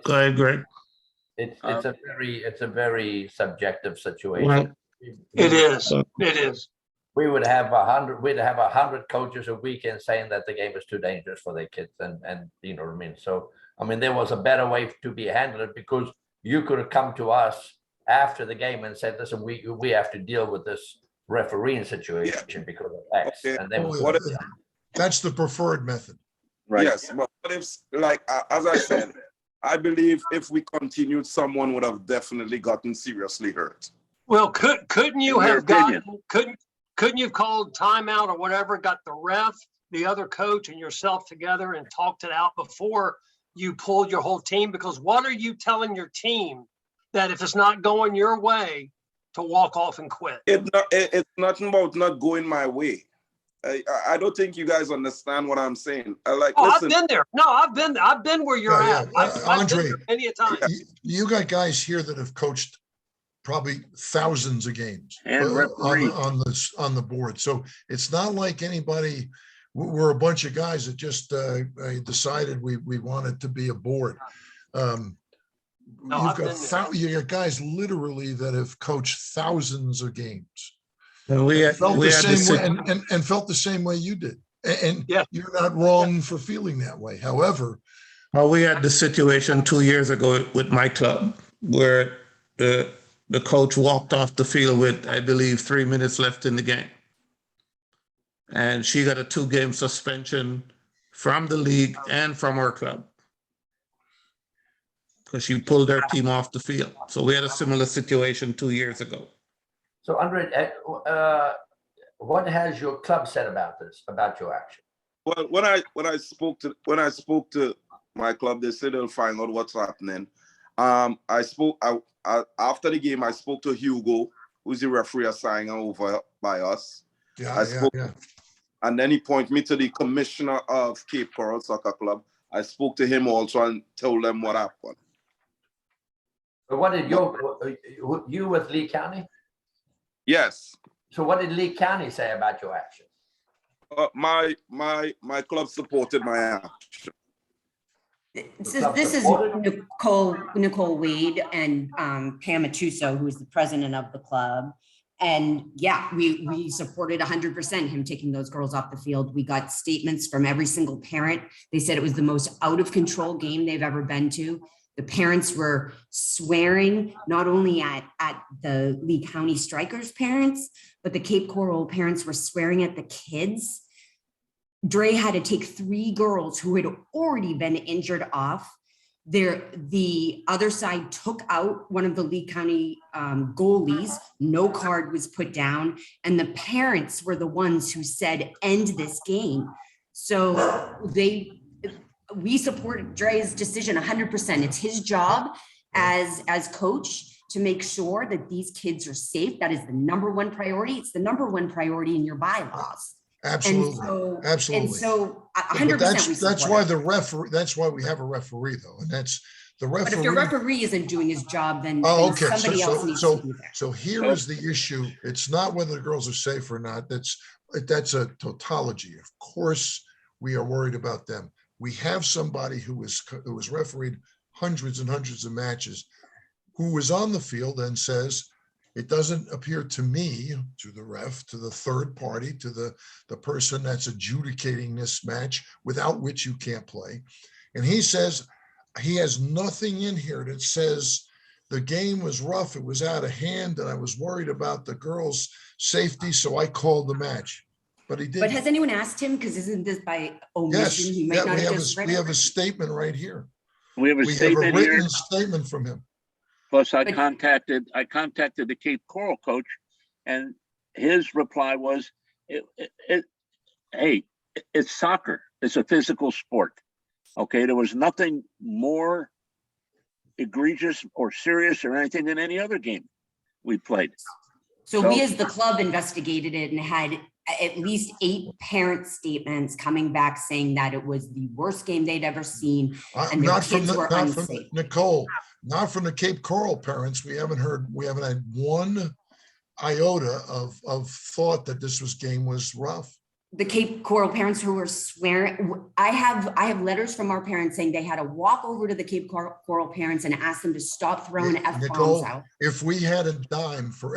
Go ahead, Greg. it's a very subjective situation. Well, It is. We would have 100 coaches a weekend saying that the game is too dangerous for their kids, and you know what I mean. So I mean, there was a better way to be handled, because you could have come to us after the game and said, "Listen, we have to deal with this refereeing situation because of X." Okay. And then What if- That's the preferred method. Right. Yes, but what if, like, as I said, I believe if we continued, someone would have definitely gotten seriously hurt. Well, couldn't you In your have gotten, opinion. couldn't you have called timeout or whatever, got the ref, the other coach, and yourself together and talked it out before you pulled your whole team? Because what are you telling your team, that if it's not going your way, to walk off and quit? It's nothing about not going my way. I don't think you guys understand what I'm saying. Oh, Listen, I've been there. No, I've been where you're Yeah, at. yeah. I've been Andre, there many a time. You got guys here that have coached probably thousands of games And refereed. on the board. So it's not like anybody, we're a bunch of guys that just decided we wanted to be a board. I've been there. You got guys literally that have coached thousands of games. and we had Felt the this same way, and felt the same way you did. And Yeah. you're not wrong for feeling that way. However, we had the situation 2 years ago with my club where the coach walked off the field with, I believe, 3 minutes left in the game. And she got a 2-game suspension from the league and from our club, because she pulled their team off the field. So we had a similar situation 2 years ago. So Andre, what has your club said about this, about your action? Well, when I spoke to my club, they said they'll find out what's happening. I after the game. I spoke to Hugo, who's the referee assigned over by us. Yeah. And then he pointed me to the commissioner of Cape Coral Soccer Club. I spoke to him also and told them what happened. But what did you with Lee County? Yes. So what did Lee County say about your action? My club supported my action. This is Nicole Wade and Pam Atuso, who is the president of the club. And yeah, we supported 100% him taking those girls off the field. We got statements from every single parent. They said it was the most out of control game they've ever been to. The parents were swearing not only at the Lee County Strikers parents, but the Cape Coral parents were swearing at the kids. Dre had to take 3 girls who had already been injured off. The other side took out one of the Lee County goalies. No card was put down, and the parents were the ones who said, "End this game." So we support Dre's decision 100%. It's his job as coach to make sure that these kids are safe. That is the #1 priority. It's the #1 priority in your bylaws. Absolutely. Absolutely. And so But 100% that's why the referee, that's why we have a referee though. And that's the referee. But if your referee isn't doing his job, then Okay. somebody else needs to be there. So here is the issue. It's not whether the girls are safe or not. That's a tautology. Of course, we are worried about them. We have somebody who was refereed hundreds and hundreds of matches, who was on the field and says, it doesn't appear to me, to the ref, to the third party, to the person that's adjudicating this match, without which you can't play. And he says he has nothing in here that says the game was rough, it was out of hand, and I was worried about the girls' safety, so I called the match. But he didn't. But has anyone asked him? Because isn't this by omission? Yes, He might not have just read we it. have a statement right here. We have a We have a statement here. written statement from him. Plus, I But- contacted the Cape Coral coach, and his reply was, "Hey, it's soccer. It's a physical sport. Okay, there was nothing more egregious or serious or anything than any other game we played." So we as the club investigated it and had at least 8 parent statements coming back saying that it was the worst game they'd ever seen. And their Not from kids were not from unsafe. Nicole, not from the Cape Coral parents. We haven't had one iota of thought that this game was rough. The Cape Coral parents who were swearing, I have letters from our parents saying they had to walk over to the Cape Coral parents and ask them to stop throwing F-bombs Nicole, out. if we had a dime for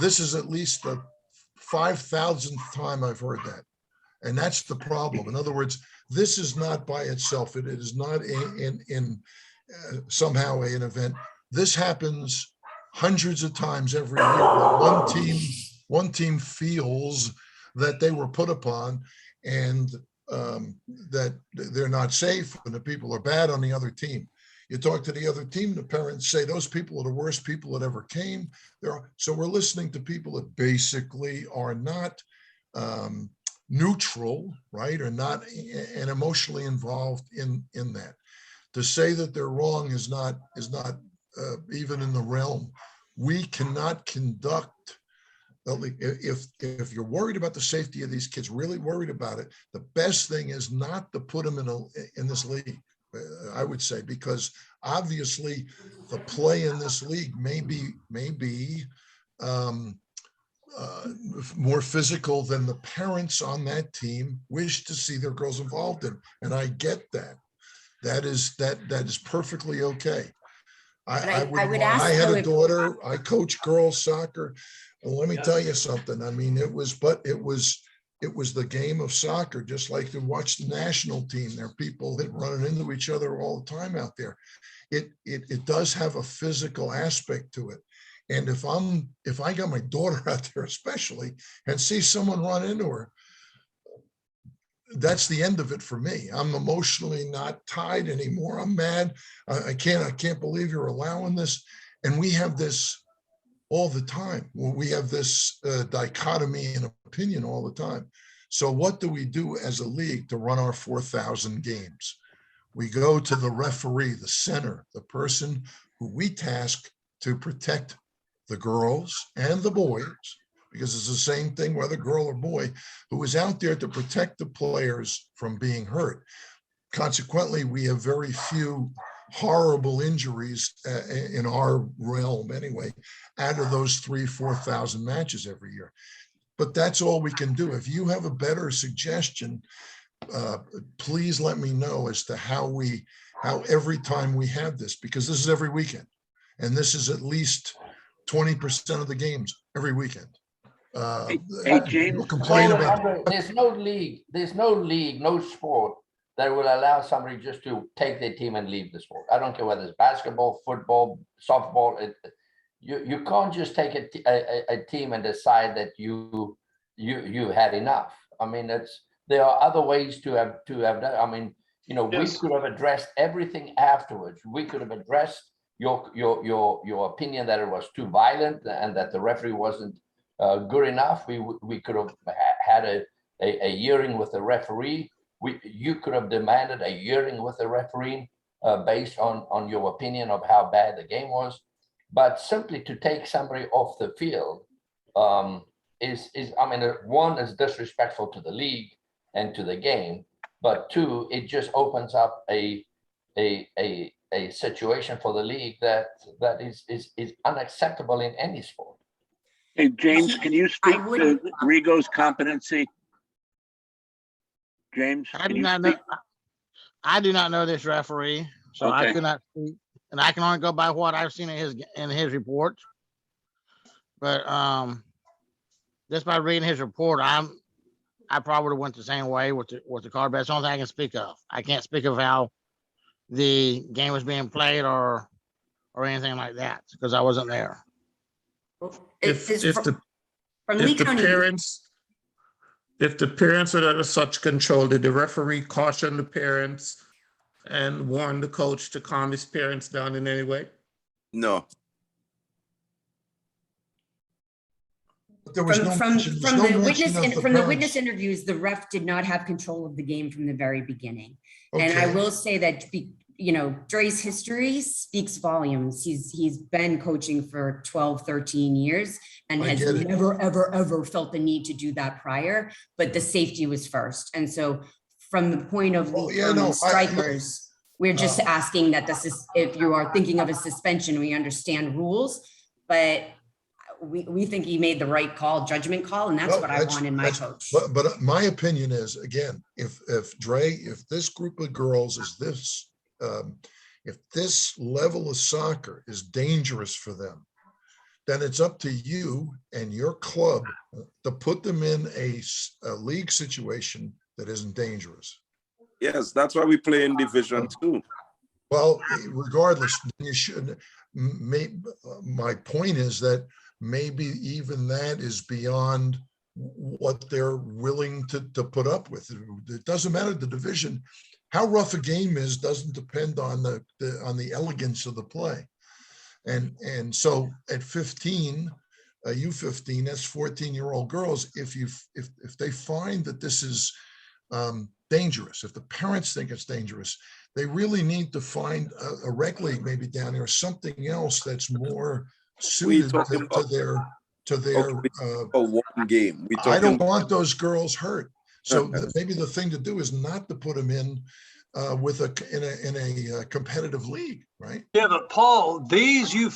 this is at least the 5,000th time I've heard that. And that's the problem. In other words, this is not by itself. It is not somehow an event. This happens hundreds of times every year. One team feels that they were put upon and that they're not safe and the people are bad on the other team. You talk to the other team, the parents say those people are the worst people that ever came. So we're listening to people that basically are not neutral, right? Or not and emotionally involved in that. To say that they're wrong is not even in the realm. We cannot conduct. If you're worried about the safety of these kids, really worried about it, the best thing is not to put them in this league. I would say, because obviously the play in this league may be more physical than the parents on that team wish to see their girls involved in, and I get that. That is perfectly okay. I had a daughter. I coach girls soccer. And let me tell you something. I mean, it was the game of soccer, just like to watch the national team. There are people that running into each other all the time out there. It does have a physical aspect to it. And if I got my daughter out there especially and see someone run into her, that's the end of it for me. I'm emotionally not tied anymore. I'm mad. I can't believe you're allowing this. And we have this all the time. We have this dichotomy in opinion all the time. So what do we do as a league to run our 4,000 games? We go to the referee, the center, the person who we task to protect the girls and the boys, because it's the same thing whether girl or boy, who is out there to protect the players from being hurt. Consequently, we have very few horrible injuries in our realm anyway, out of those 4,000 matches every year. But that's all we can do. If you have a better suggestion, please let me know as to how every time we have this, because this is every weekend, and this is at least 20% of the games every weekend. Hey, James. People complain about. There's no league, no sport that will allow somebody just to take their team and leave the sport. I don't care whether it's basketball, football, softball. You can't just take a team and decide that you had enough. I mean, there are other ways to have done. I mean, you know, Yes. we could have addressed everything afterwards. We could have addressed your opinion that it was too violent and that the referee wasn't good enough. We could have had a hearing with the referee. You could have demanded a hearing with the referee based on your opinion of how bad the game was. But simply to take somebody off the field is I mean, one, is disrespectful to the league and to the game, but two, it just opens up a situation for the league that is unacceptable in any sport. Hey, James, can you speak to Rigo's competency? James, I can do you not know. speak? I do not know this referee, so I Okay. could not speak, and I can only go by what I've seen in his report. But just by reading his report, I probably would have went the same way with the card. But that's the only thing I can speak of. I can't speak of how the game was being played or anything like that because I wasn't there. If the From Lee if the County, parents are under such control, did the referee caution the parents and warn the coach to calm his parents down in any way? No. There was no from mention- there's no the mention witness of from the parents. witness interviews, the ref did not have control of the game from the very beginning. And I Okay. will say that, Dre's history speaks volumes. He's been coaching for 12, 13 years and I has get it. never, ever, ever felt the need to do that prior, but the safety was first. And so from the point of Oh, Lee yeah, County no, strikers, we're just asking that if you are thinking of a suspension, we understand rules, but we think he made the right call, judgment call, and that's No, what I want in my coach. But my opinion is, again, if this group of girls is this, if this level of soccer is dangerous for them, then it's up to you and your club to put them in a league situation that isn't dangerous. Yes, that's why we play in Division 2. Well, regardless, you should. My point is that maybe even that is beyond what they're willing to put up with. It doesn't matter the division. How rough a game is doesn't depend on the elegance of the play. And so at 15, U15, that's 14-year-old girls. If they find that this is dangerous, if the parents think it's dangerous, they really need to find a rec league maybe down there, something else that's more suited to their one game. I don't want those girls hurt. So maybe the thing to do is not to put them in a competitive league, right? Yeah, but Paul, these You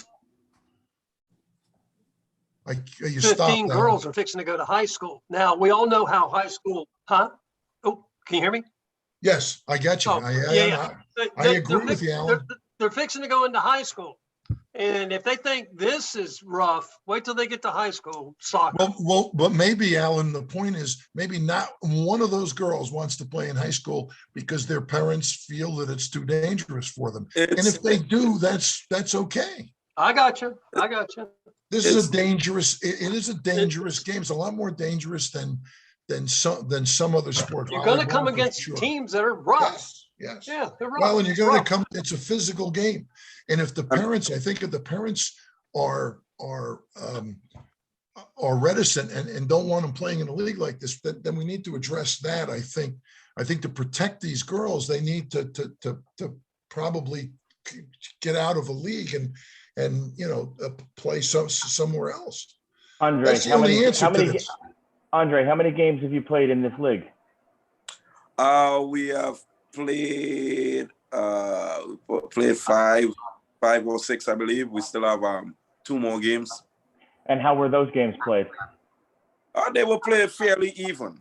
15 stop girls are fixing to go to high school. Now, we all know how high school, huh? Oh, can you hear me? Yes, I got you. Oh, yeah. I agree with you, Alan. They're fixing to go into high school. And if they think this is rough, wait till they get to high school soccer. Well, but maybe, Alan, the point is maybe not one of those girls wants to play in high school because their parents feel that it's too dangerous for them. And if they do, that's okay. I got you. This is a dangerous, it is a dangerous game. It's a lot more dangerous than some other sport. You're going to Volleyball, come for against sure. teams that are rough. Yes. Yeah, they're rough. Well, and you're It's going to rough. come, it's a physical game. And if the parents, I think if the parents are are reticent and don't want them playing in a league like this, then we need to address that. I think to protect these girls, they need to probably get out of a league and play somewhere else. Andre, That's the only answer to this. Andre, how many games have you played in this league? We have played five or six, I believe. We still have 2 more games. And how were those games played? They were played fairly even.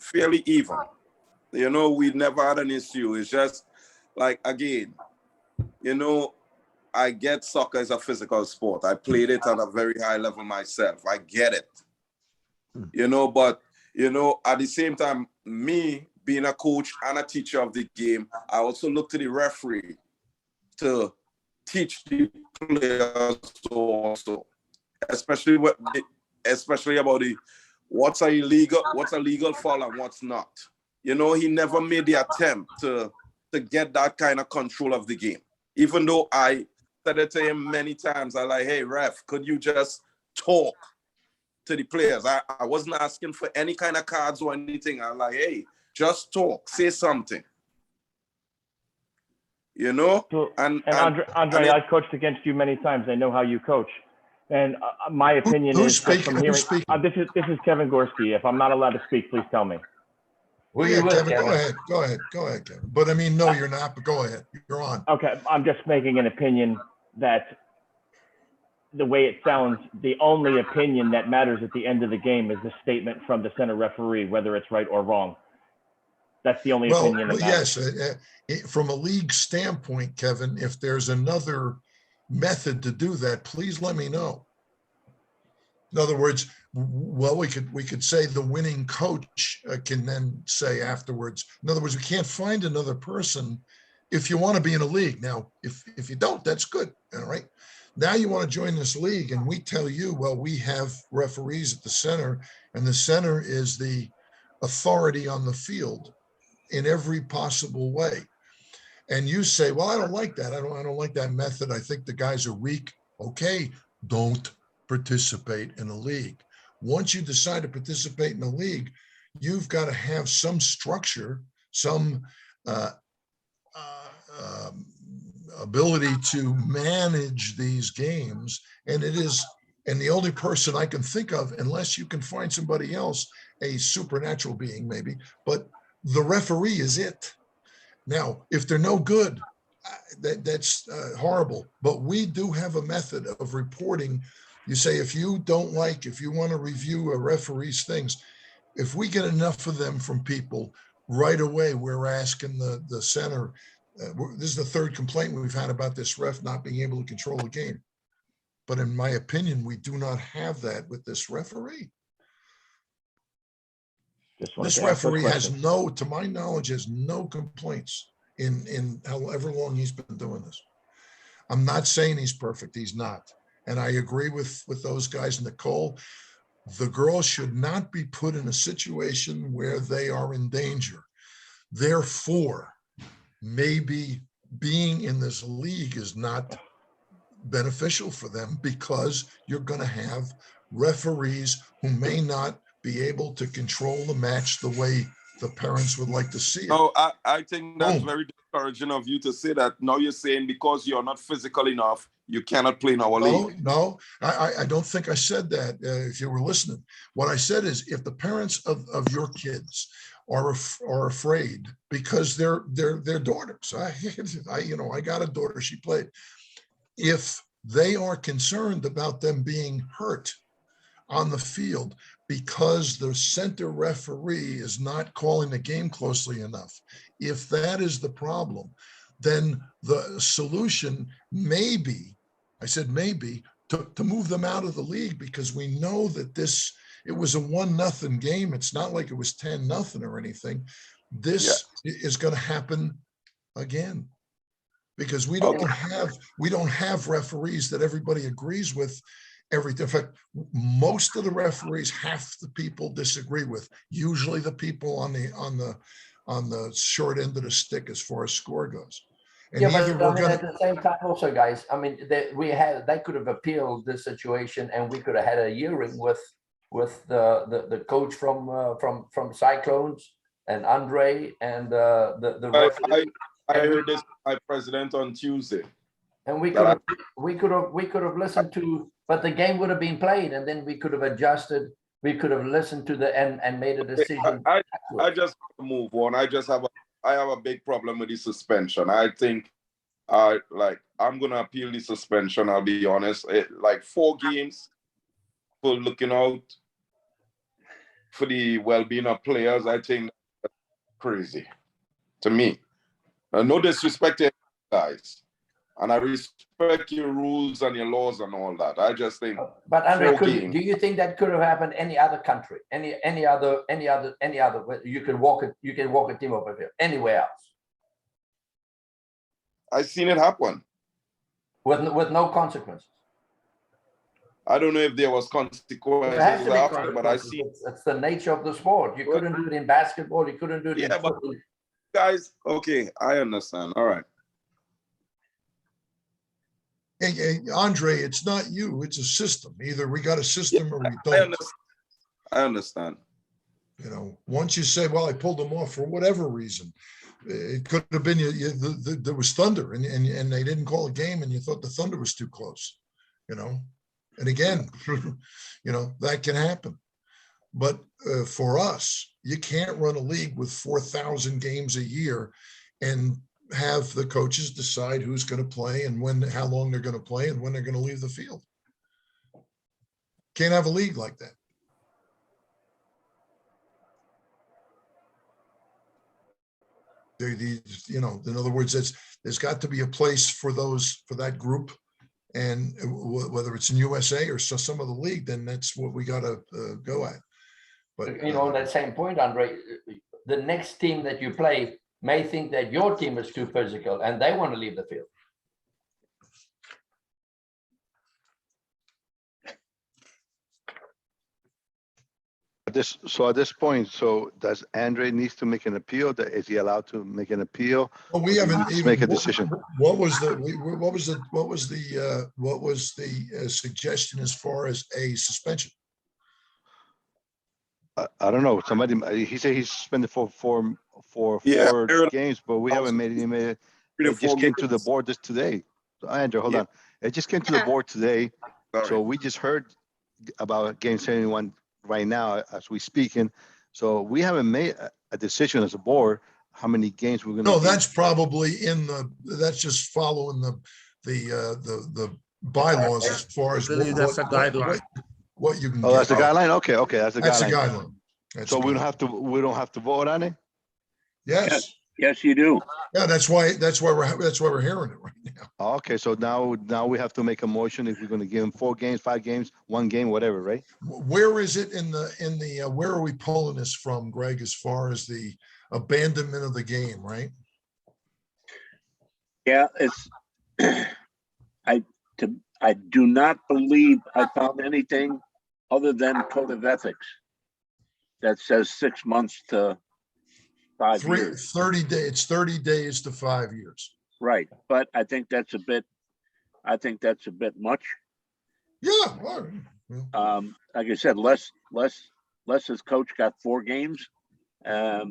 We never had an issue. It's just like, again, I get soccer as a physical sport. I played it at a very high level myself. I get it. But at the same time, me being a coach and a teacher of the game, I also look to the referee to teach the players also, especially about what's a legal foul and what's not. He never made the attempt to get that kind of control of the game. Even though I said it to him many times, I like, hey, ref, could you just talk to the players? I wasn't asking for any kind of cards or anything. I like, hey, just talk, say something. So, and Andre, I've coached against you many times. I know how you coach. And my opinion is from hearing, this is Kevin Gorski. If I'm not allowed to speak, please tell me. Yeah, Kevin, go ahead, Kevin. But I mean, no, you're not, but go ahead. You're on. Okay, I'm just making an opinion that the way it sounds, the only opinion that matters at the end of the game is the statement from the center referee, whether it's right or wrong. That's the only opinion that matters. Yes, from a league standpoint, Kevin, if there's another method to do that, please let me know. In other words, well, we could say the winning coach can then say afterwards. In other words, we can't find another person if you want to be in a league. Now, if you don't, that's good. All right. Now you want to join this league, and we tell you, well, we have referees at the center, and the center is the authority on the field in every possible way. And you say, well, I don't like that. I don't like that method. I think the guys are weak. Okay, don't participate in a league. Once you decide to participate in a league, you've got to have some structure, some ability to manage these games. And the only person I can think of, unless you can find somebody else, a supernatural being maybe, but the referee is it. Now, if they're no good, that's horrible. But we do have a method of reporting. You say, if you want to review a referee's things, if we get enough of them from people right away, we're asking the center. This is the third complaint we've had about this ref not being able to control the game. But in my opinion, we do not have that with this referee. This referee has to my knowledge, has no complaints in however long he's been doing this. I'm not saying he's perfect. He's not. And I agree with those guys, Nicole. The girls should not be put in a situation where they are in danger. Therefore, maybe being in this league is not beneficial for them, because you're going to have referees who may not be able to control the match the way the parents would like to see it. No, I think that's very discouraging of you to say that. Now you're saying because you're not physical enough, you cannot play in our league. No, I don't think I said that. If you were listening, what I said is, if the parents of your kids are afraid because they're daughters, I got a daughter, she played. If they are concerned about them being hurt on the field because the center referee is not calling the game closely enough, if that is the problem, then the solution may be, I said maybe, to move them out of the league, because we know that it was a 1-0 game. It's not like it was 10-0 or anything. This is going to happen again, because we don't have referees that everybody agrees with. In fact, most of the referees, half the people disagree with. Usually the people on the short end of the stick as far as score goes. And but at the same time also, guys, I mean, they could have appealed this situation, and we could have had a hearing with the coach from Cyclones and Andre and the referee. I heard this from my president on Tuesday. And we That could have listened to, but the game would have been played, and then we could have adjusted. We could have listened to the and made a decision. I just move on. I have a big problem with the suspension. I think I'm gonna appeal the suspension. I'll be honest. Like 4 games for looking out for the well-being of players. I think that's crazy to me. No disrespect to you guys, and I respect your rules and your laws and all that. I just think. But Andre, 4 games. do you think that could have happened any other country, any other? You can walk a team over here anywhere else I've seen it happen. with no consequences. I don't know if there was consequences There has to be after, but I see. It's the nature of the sport. You couldn't do it in basketball. You couldn't do it in Yeah, but football. guys, okay, I understand. All right. Hey, Andre, it's not you, it's a system. Either we got a system or we don't. I understand. You know, once you say, well, I pulled them off for whatever reason, it could have been there was thunder and they didn't call a game and you thought the thunder was too close, you know? And again, you know, that can happen. But for us, you can't run a league with 4,000 games a year and have the coaches decide who's going to play and when, how long they're going to play and when they're going to leave the field. Can't have a league like that. You know, in other words, there's got to be a place for that group, and whether it's in USA or some of the league, then that's what we got to go at. But You know, on that same point, Andre, the next team that you play may think that your team is too physical and they want to leave the field. So at this point, so does Andre needs to make an appeal? Is he allowed to make an appeal? well, we haven't Let's even make a decision. What was the suggestion as far as a suspension? I don't know. Somebody, he said he's suspended for four Yeah, games, but we haven't made it. It just came to the board just today. So, Andrew, hold on. It just came to the board today. Sorry. So we just heard about game 71 right now as we speaking. So we haven't made a decision as a board how many games we're going to. No, that's probably that's just following the bylaws as far as That's a guideline. what you can. Oh, that's the get. guideline. Okay, that's the That's a guideline. guideline. That's So a we don't guideline. have to vote on it. Yes, Yes, you do. yeah, that's why we're hearing it right now. Okay, so now we have to make a motion if we're going to give him 4 games, 5 games, 1 game, whatever, right? Where is it in the where are we pulling this from, Greg, as far as the abandonment of the game, right? Yeah, it's, I do not believe I found anything other than code of ethics that says 6 months to 5 years. 30 days, it's 30 days to 5 years. Right, but I think that's a bit much. Yeah. All right. Like I said, Les's coach got 4 games. I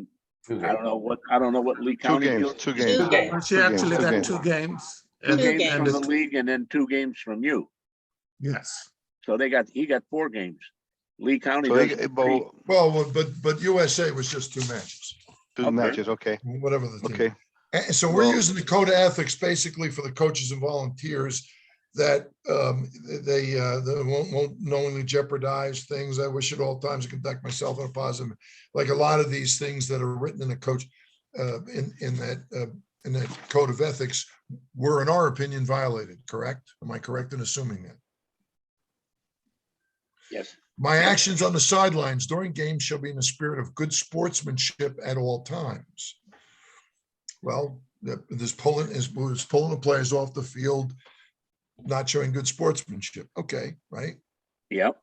don't know what Lee 2 County games, deals. 2 games. She actually got games. 2 games. 2 And, games and from the it- league and then 2 games from you. yes. So he got 4 games. Lee County So doesn't treat- Well, but USA was just 2 matches, 2 Okay. matches, okay, whatever the team. okay. And so we're Well- using the code of ethics basically for the coaches and volunteers that they won't knowingly jeopardize things. I wish at all times to conduct myself in a positive, like a lot of these things that are written in a coach in that code of ethics were, in our opinion, violated. Correct? Am I correct in assuming that? Yes. My actions on the sidelines during games shall be in the spirit of good sportsmanship at all times. Well, this pulling the players off the field, not showing good sportsmanship. Okay, right? Yep.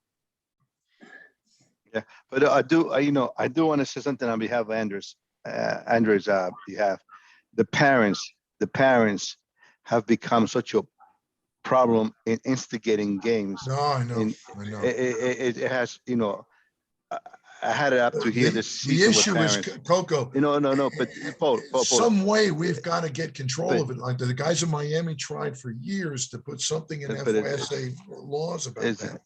But I do want to say something on behalf of Andrew's behalf. The parents have become such a problem in instigating games. No, I know, And I know. it has, I had it up to here this The season with issue is, parents. Coco, No, but Paul, some way we've got to get control But- of it. Like the guys in Miami tried for years to put something in But it- FYSA laws about it's, that.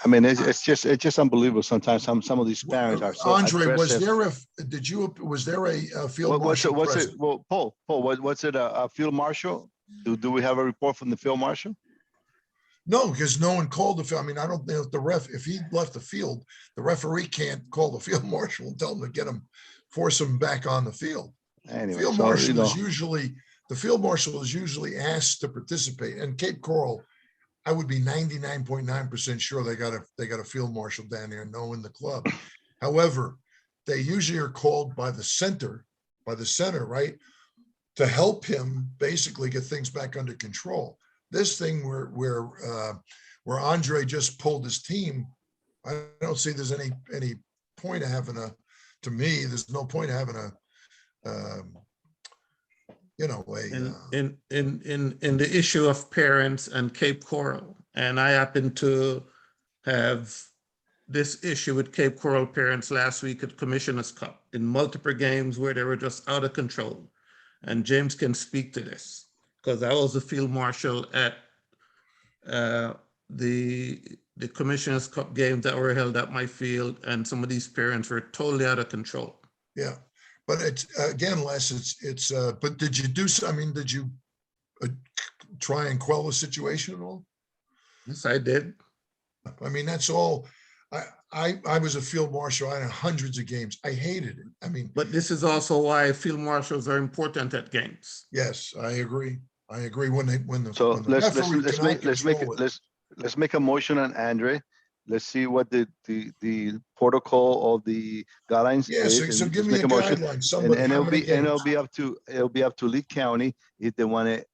I mean, it's just unbelievable. Sometimes some of these parents are so Andre, was aggressive. was there a field What's marshal it? present? Well, Paul, what's it? A field marshal? Do we have a report from the field marshal? No, because no one called the field. I mean, I don't know if if he left the field, the referee can't call the field marshal and tell him to get him, force him back on the field. Anyway, Field so, marshal is usually, the field marshal is usually asked to participate. And Cape Coral, I would be 99.9% sure they got a field marshal down there knowing the club. However, they usually are called by the center, right? To help him basically get things back under control. This thing where Andre just pulled his team, I don't see there's any point of having to me, there's no point of having in the issue of parents and Cape Coral, and I happened to have this issue with Cape Coral parents last week at Commissioner's Cup in multiple games where they were just out of control. And James can speak to this because I was the field marshal at the Commissioner's Cup games that were held at my field, and some of these parents were totally out of control. Yeah, but it's again, Les, but did you did you try and quell the situation at all? Yes, I did. I mean, that's all. I was a field marshal. I had hundreds of games. I hated it. I mean, but this is also why field marshals are important at games. Yes, I agree. Let's make a motion on Andre. Let's see what the protocol of the guidelines is. is. So give me a guideline. And it'll be up to Lee County if they want to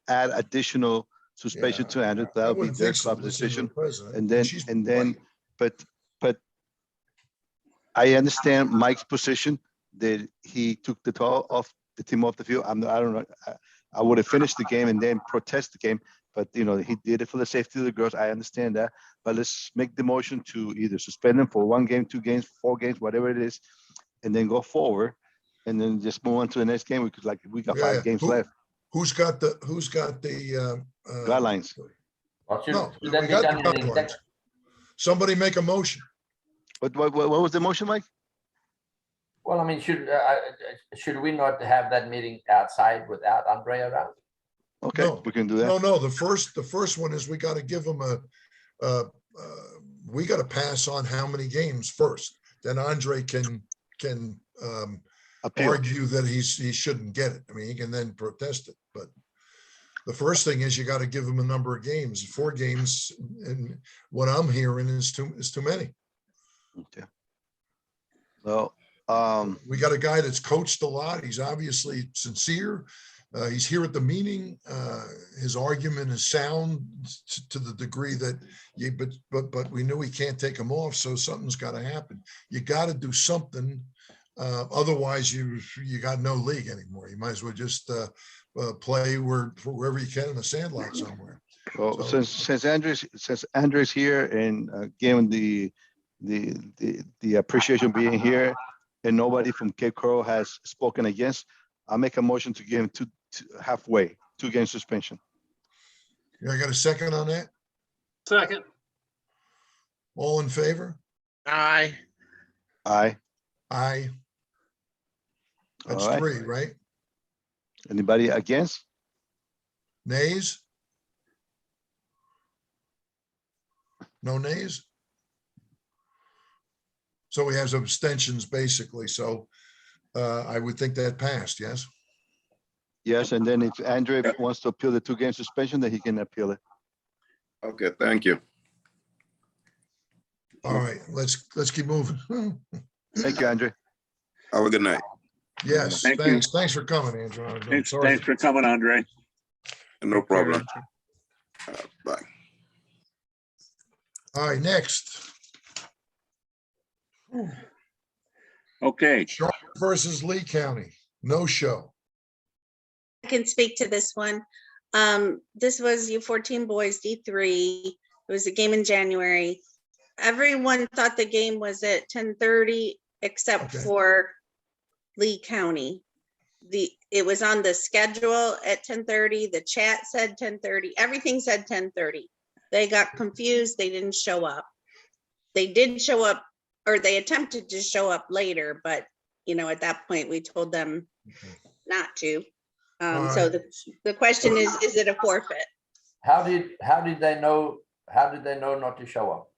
add additional suspension to Andre. That'll be their club's decision. But I understand Mike's position that he took the team off the field. I don't know. I would have finished the game and then protest the game, but he did it for the safety of the girls. I understand that, but let's make the motion to either suspend them for 1 game, 2 games, 4 games, whatever it is, and then go forward, and then just move on to the next game. We got 5 games left. Who's got the guidelines? No, we got the guidelines. Somebody make a motion. What was the motion, Mike? Well, I mean, should we not have that meeting outside without Andre around? Okay, no, we can do that. No. The first one is we got to give them we got to pass on how many games first. Then Andre can argue that he shouldn't get it. I mean, he can then protest it. But the first thing is you got to give him a number of games. 4 games, and what I'm hearing is too many. Okay. So. We got a guy that's coached a lot. He's obviously sincere. He's here at the meeting. His argument is sound to the degree that but we knew he can't take him off, so something's got to happen. You got to do something. Otherwise, you got no league anymore. You might as well just play wherever you can in the sandlot somewhere. Well, so, since Andre's here and given the appreciation being here, and nobody from Cape Coral has spoken against, I'll make a motion to give him halfway, 2 game suspension. Yeah, I got a second on that. Second. All in favor? Aye. Aye. Aye. That's 3, right? Anybody against? Nays? No nays? So we have abstentions basically. So I would think that passed, yes? Yes, and then if Andre wants to appeal the 2 game suspension, then he can appeal it. Okay, thank you. All right, let's keep moving. Thank you, Andre. Have a good night. Yes, thanks for coming, Andrew. Thanks for coming, Andre. No problem. Bye. All right, next. Okay. Charlotte versus Lee County, no show. I can speak to this one. This was U14 boys D3. It was a game in January. Everyone thought the game was at 10:30 except Okay. for Lee County. It was on the schedule at 10:30. The chat said 10:30. Everything said 10:30. They got confused. They didn't show up. They did show up, or they attempted to show up later, but at that point we told them not to. So the question is it a forfeit? How did they know not to show up?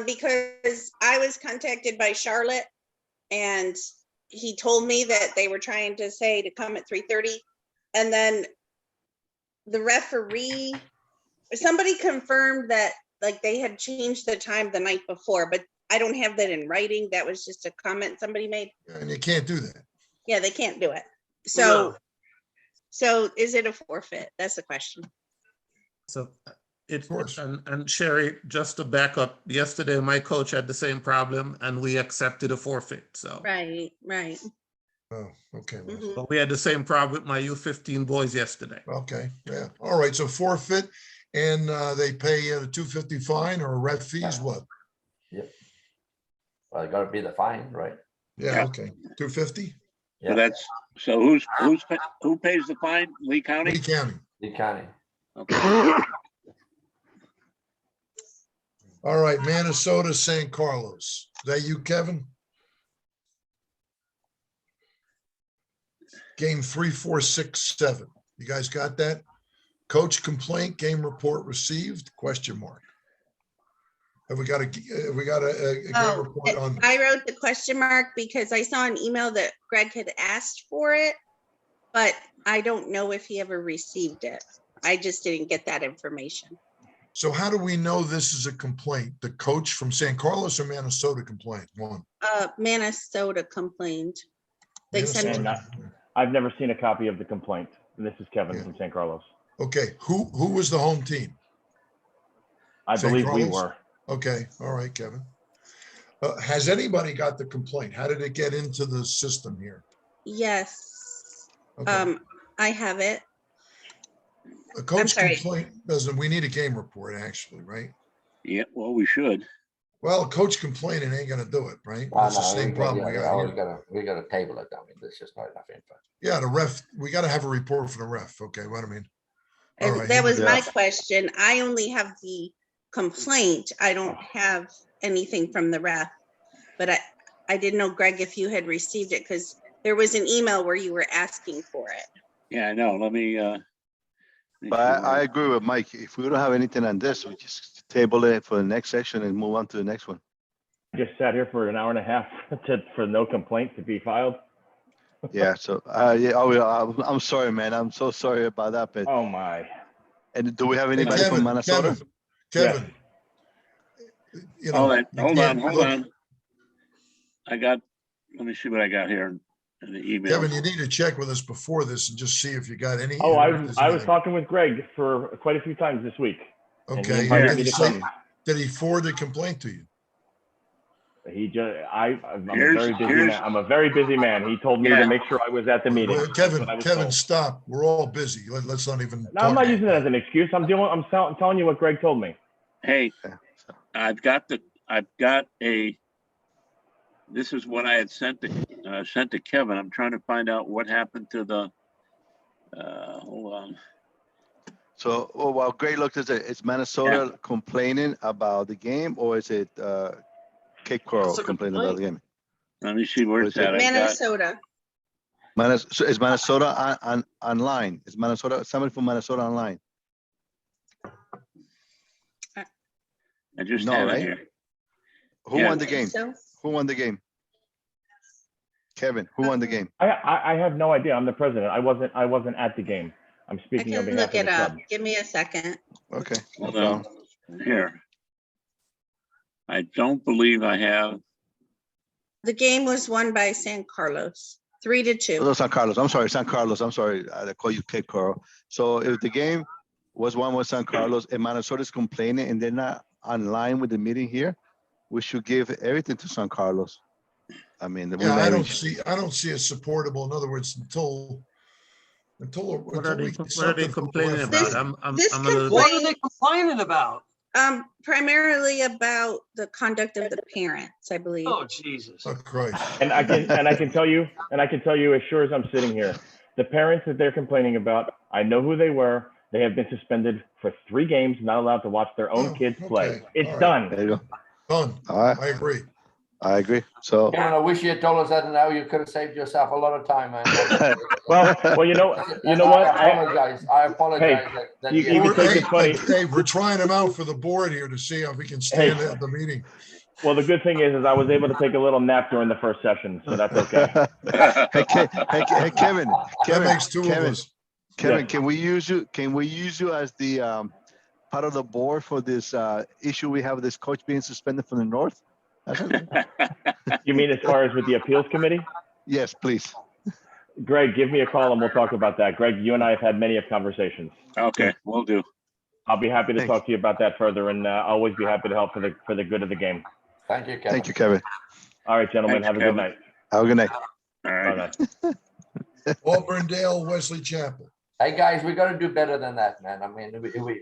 Because I was contacted by Charlotte and he told me that they were trying to say to come at 3:30. And then the referee, somebody confirmed that like they had changed the time the night before, but I don't have that in writing. That was just a comment somebody made. And you can't do that. Yeah, they can't do it. So is it a forfeit? That's the question. So it, course. and Sherry, just to back up, yesterday my coach had the same problem and we accepted a forfeit. So, Right. Oh, okay. well, Mhm. but we had the same problem with my U15 boys yesterday. Okay, yeah. All right, so forfeit and they pay a $250 fine or ref fees, what? Well, it gotta be the fine, right? Yeah, Yeah. okay. $250? Yeah. So who pays the fine? Lee County? Lee County. Lee County. Okay. All right, Minnesota, San Carlos. Is that you, Kevin? Game 3, 4, 6, 7. You guys got that? Coach complaint, game report received, question mark. Have we got a game report on? this? I wrote the question mark because I saw an email that Greg had asked for it, but I don't know if he ever received it. I just didn't get that information. So how do we know this is a complaint? The coach from San Carlos or Minnesota complaint? One. Minnesota complained. They sent it. Minnesota. I've never seen a copy of the complaint. And this is Kevin Yeah. from San Carlos. Okay, who was the home team? I San believe we Carlos? were. Okay, all right, Kevin. Has anybody got the complaint? How did it get into the system here? Yes. Okay. I have it. A coach sorry. complaint doesn't, we need a game report actually, right? Yeah, well, we should. Well, a coach complaining ain't gonna do it, right? Well, That's the no, same problem we got always here. we gotta table it. I mean, there's just not enough info. Yeah, the ref, we gotta have a report for the ref. Okay, what I mean? All right, That was Yeah. my question. I only have the complaint. I don't have anything from the ref. But I didn't know, Greg, if you had received it because there was an email where you were asking for it. Yeah, I know. Let me. But I agree with Mike. If we don't have anything on this, we just table it for the next section and move on to the next one. Just sat here for an hour and a half for no complaint to be filed. Yeah, so, I'm sorry, man. I'm so sorry about that, but, Oh my. and do we have Hey, anybody from Minnesota? Kevin. You know, Hold you on, can't hold look- on. Let me see what I got here in the email. Kevin, you need to check with us before this and just see if you got any. Oh, if there's I was anything. talking with Greg for quite a few times this week. and he Okay, invited did me he to say, come. did he forward the complaint to you? I'm a Here's- very busy here's- man. I'm a very busy man. He told me Yeah. to make sure I was at the meeting. Well, That's Kevin, what I was Kevin, told. stop. We're all busy. Let's not even. No, I'm talk not about using it as an excuse. I'm telling you what Greg told me. Hey, Yeah, so- I've got a, this is what I had sent to Kevin. I'm trying to find out what happened to the, hold on. So, while Greg looked at it, is Minnesota complaining about the game or is it, Cape Coral It's a complaining about the game? Let me see where What it's is it? at. I got, Minnesota. So is Minnesota on online? Is Minnesota, somebody from Minnesota online? I just No, have it right? here. Who Yeah. won the game? So, Who won the game? Kevin, who won the game? I have no idea. I'm the president. I wasn't at the game. I'm I speaking on can behalf look of the it up. club. Give me a second. Okay. no Hold on. problem. Here. I don't believe I have, The game was won by San Carlos, 3-2. No, San Carlos. I'm sorry, San Carlos. I'm sorry. I call you Cape Coral. So if the game was won with San Carlos and Minnesota is complaining and they're not online with the meeting here, we should give everything to San Carlos. I mean, we Yeah, I may don't reach- see it supportable. In other words, until What are they we get what are they something from the complaining referee. about? This I'm a little What bit. are they complaining about? Primarily about the conduct of the parents, I believe. Oh, Jesus. Oh, Christ. And I can tell you as sure as I'm sitting here, the parents that they're complaining about, I know who they were. They have been suspended for 3 games, not allowed to watch their own Oh, kids play. okay. It's All right. done. There you go. Done. All right, I agree. I agree. So. Kevin, I wish you had told us that now. You could have saved yourself a lot of time, man. Well, you know what? I apologize. That you can take it funny. Hey, we're trying him out for the board here to see if we can stand at the meeting. Well, the good thing is I was able to take a little nap during the first session, so that's okay. Hey, Kevin. That makes 2 of us. Kevin, Yeah. can we use you as the part of the board for this issue we have with this coach being suspended from the North? You mean as far as with the appeals committee? Yes, please. Greg, give me a call and we'll talk about that. Greg, you and I have had many conversations. Okay, will do. I'll be happy to Thanks. talk to you about that further, and I'll always be happy to help for the good of the game. Thank you, Kevin. Thank you, Kevin. All right, gentlemen, Thanks, have a Kevin. good night. Have a good night. All right. Bye-bye. Auburndale, Wesley Chapel. Hey, guys, we got to do better than that, man. I mean,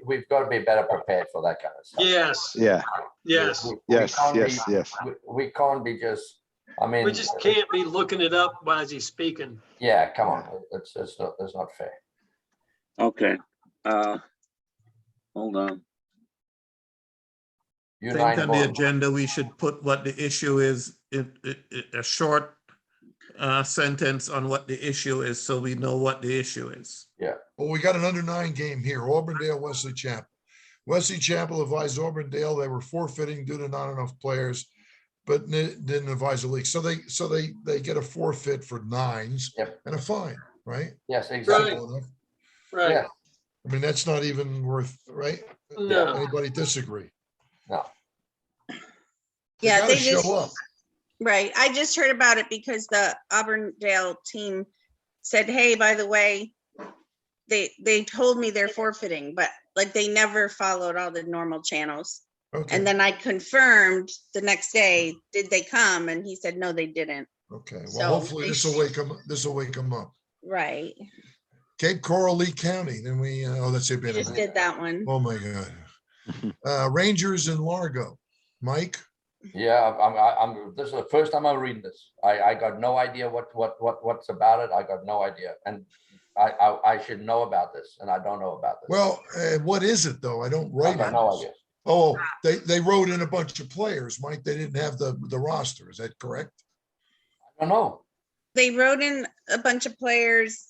we've got to be better prepared for that kind of stuff. Yes, Yeah. yes. We Yes. can't Yes. be- Yes. We can't be just, I mean. We just can't be looking it up while he's speaking. Yeah, come on. It's not fair. Okay. Hold on. I think on the agenda, we should put what the issue is, a short sentence on what the issue is, so we know what the issue is. Well, we got an under-9 game here, Auburndale, Wesley Chapel. Wesley Chapel advised Auburndale they were forfeiting due to not enough players, but didn't advise the league. So they get a forfeit for 9s Yep. and a fine, right? Yes, exactly. Simple enough. Right. Yeah. I mean, that's not even worth, right? No. Anybody disagree? No. Yeah, gotta they just, show up. right. I just heard about it because the Auburndale team said, hey, by the way, they told me they're forfeiting, but like they never followed all the normal channels. Okay, And then I confirmed the next day, did they come? And he said, no, they didn't. okay. So Well, hopefully they this will wake them up. Right. Cape Coral, Lee County, then we, that's a We bit just of, did that one. oh my God. Rangers in Largo, Mike? Yeah, I'm, this is the first time I'm reading this. I got no idea what's about it. I got no idea. And I should know about this and I don't know about this. Well, what is it though? I don't I write got it. no idea. Oh, they wrote in a bunch of players, Mike. They didn't have the roster. Is that correct? I don't know. They wrote in a bunch of players.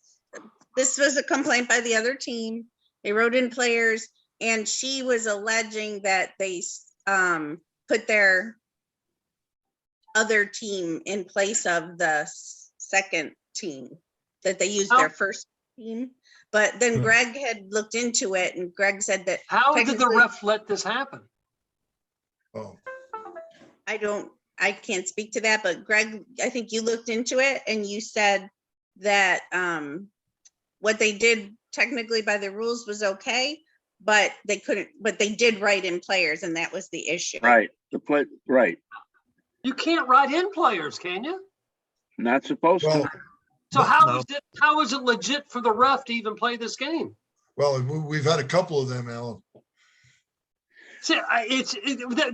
This was a complaint by the other team. They wrote in players and she was alleging that they put their other team in place of the second team, that they used their first team. But then Greg had looked into it and Greg said that. How did the technically- ref let this happen? Oh, I can't speak to that, but Greg, I think you looked into it and you said that what they did technically by the rules was okay, but they did write in players and that was the issue. Right, right. You can't write in players, can you? Not supposed to. well, So No. how is it legit for the ref to even play this game? well, we've had a couple of them, Alan. See,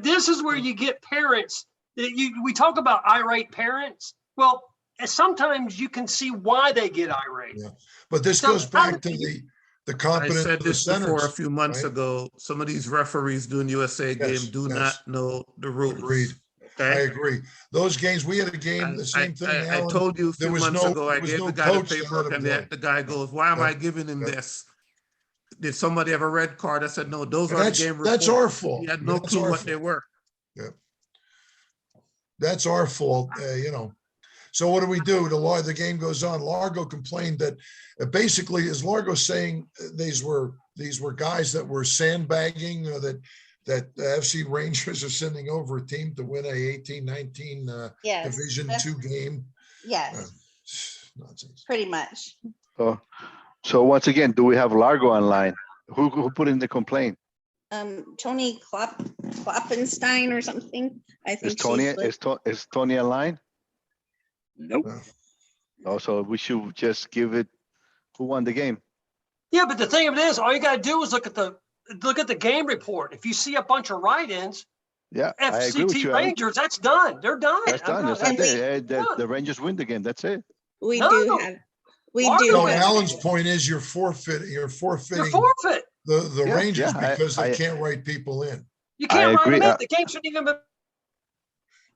this is where you get parents. We talk about irate parents. Well, sometimes you can see why they get irate. Yeah. But this So goes how back to did the I competence said of the this before a centers. few months right? ago. Some of these referees doing USA Yes, game do yes. not know the rules. Agreed. I Okay. agree. Those games, we had a game, the same thing, I Alan. told you a There few was months no- ago, there I was gave no the guy the coach that let paperwork him and play. the guy goes, why am Yeah, I giving him yeah. this? Did somebody have a red card? I said, no, those And are the game reports. that's our fault. He had I mean, no that's clue our what they fault. were. That's our fault, So what do? The game goes on. Largo complained that basically, is Largo saying these were guys that were sandbagging, that the FC Rangers are sending over a team to win a 18-19 Yes. Division that's- 2 game? Yes, Nonsense. pretty much. So once again, do we have Largo online? Who put in the complaint? Tony Kloppenstein or something. I Is think Tony, she's is Tony online? Nope. Also, we should just give it Who won the game? Yeah, but the thing of it is, all you gotta do is look at the game report. If you see a bunch of write-ins, Yeah, I agree with FCT you. Alex. Rangers, that's done. They're done. That's done. That's And it. The Rangers win the game. That's it. We No. do have, we Largo do No, wins. have, Alan's point is you're forfeiting You're the forfeit. Yeah, Rangers yeah, because they I- can't write people in. You I can't write agree, them in. The game shouldn't even be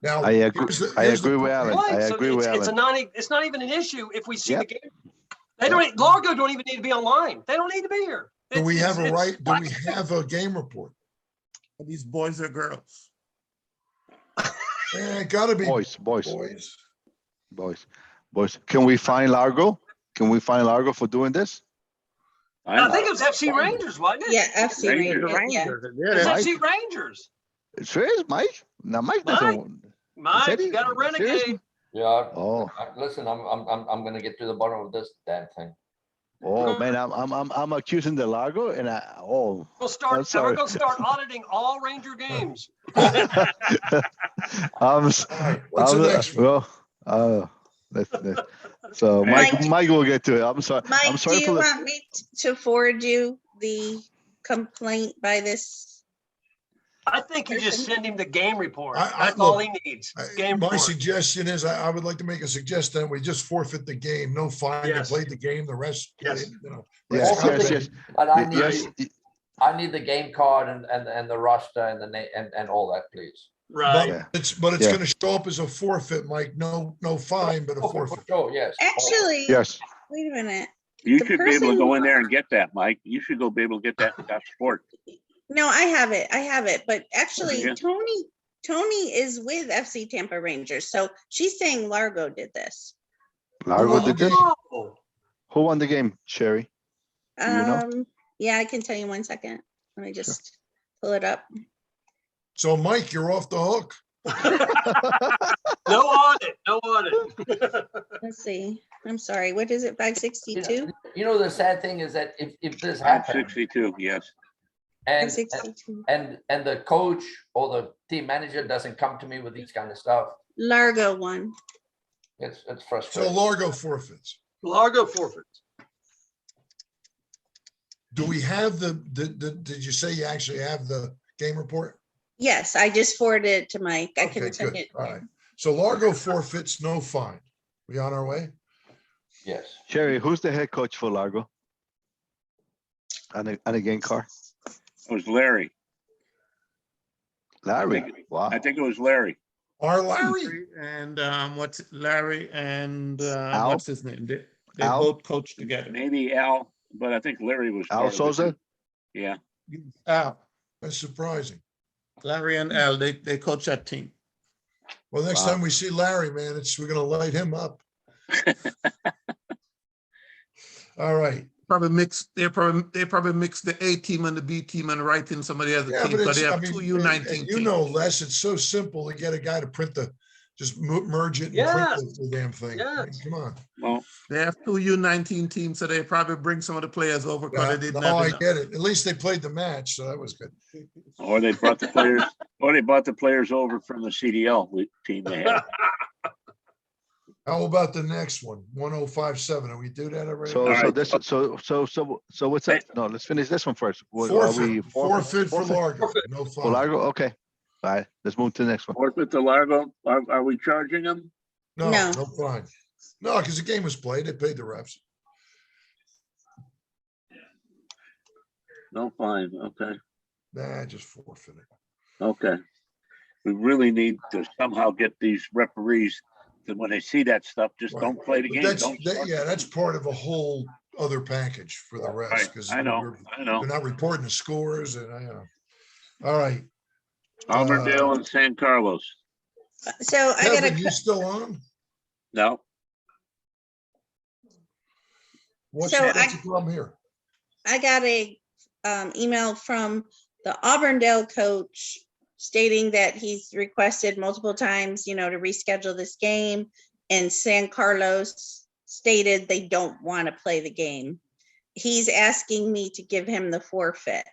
Now, I agree. here's the- I here's the agree with point. Alan. I played. So agree with it's Alan. it's not even an issue if we see Yep. the game. They don't, Largo don't even need to be online. They don't need to be here. Do we have a It's- right, do we have a game report? These boys are girls. Yeah, it gotta be Boys. boys. Can we find Largo? Can we find Largo for doing this? I think it was FC Rangers, wasn't it? yeah, FC Rangers. Rangers, yeah. It was Mike? FC Rangers. It sure is, Mike. Now, Mike doesn't. Mike, Said he- you got a serious? renegade. Yeah, Oh, listen, I'm gonna get to the bottom of this damn thing. oh, man, I'm accusing the Largo and We'll I'm start, and sorry. we're gonna start auditing all Ranger games. I'm, All right, what's the next one? well, so Mike will get to it. I'm sorry. I'm Mike, do sorry you for the, want me to forward you the complaint by this? I think you just send him the game report. I- That's all look, he needs. Game My report. suggestion is, I would like to make a suggestion that we just forfeit the game, no fine, they Yes. played the game, the rest. Yes. you know, yes, rest of yes, it. yes, But yes. I need the game card and the roster and the name and all that, please. Right. Yeah. But it's Yeah. gonna show up as a forfeit, Mike, no fine, but a Oh, for forfeit. sure, yes. Actually, Yes. wait a minute. You The should be able to person- go in there and get that, Mike. You should be able to get that support. No, I have it, but actually Yeah. Tony is with FC Tampa Rangers, so she's saying Largo did this. Largo did this. Oh, Who won the game, Sherry? Do you know? Yeah, I can tell you 1 second. Let me just pull it up. So Mike, you're off the hook. no audit, no audit. Let's see. I'm sorry. What is it? 562? You know, the sad thing is that if this happens 62, yes. and 562. and the coach or the team manager doesn't come to me with these kind of stuff, Largo won. it's So frustrating. Largo forfeits. Largo forfeits. Do we have did you say you actually have the game report? Yes, I just forwarded it to Mike. I Okay, can send good. it. All right. So Largo forfeits, no fine. We on our way? Yes. Sherry, who's the head coach for Largo? And a game car? It was Larry. Larry. Wow. I think it was Larry. Our Larry. And what's Larry and Al? what's his name? They Al? both coached together. Maybe Al, but I think Larry was. Al part of it. Souza? Yeah. Al, That's surprising. Larry and Al, they coach that team. Well, next Wow. time we see Larry, man, we're gonna light him up. All right. They probably mix the A team and the B team and write in some of the other Yeah, teams, but but it's, they I have mean, two and U19 you know, teams. Les, it's so simple to get a guy to print just merge it and Yes. print the damn thing. I mean, Yes. Come on. Well, They have two U19 teams, so they probably bring some of the players over because they didn't No, have I enough. get it. At least they played the match, so that was good. or they brought the players, over from the CDL team they had. How about the next one? 1057. Are we do that already? So, All so right. this, so what's that? No, let's finish this one first. What- are we Forfeit for forfeit? Largo. No For fine. Largo? Okay. All right, let's move to the next one. Forfeit to Largo. Are we charging them? No, No. no fine. No, because the game was played. They paid the refs. No fine. Okay. Nah, just forfeit it. Okay. We really need to somehow get these referees that when they see that stuff, just Right. don't play the But game. that's, Don't start. yeah, that's part of a whole other package for the refs. Right. Because I know. they're not reporting the scores and all right. Auburndale and San Carlos. So I got Kevin, you a, still on? No. What's So the problem here? I got a email from the Auburndale coach stating that he's requested multiple times, to reschedule this game. And San Carlos stated they don't want to play the game. He's asking me to give him the forfeit.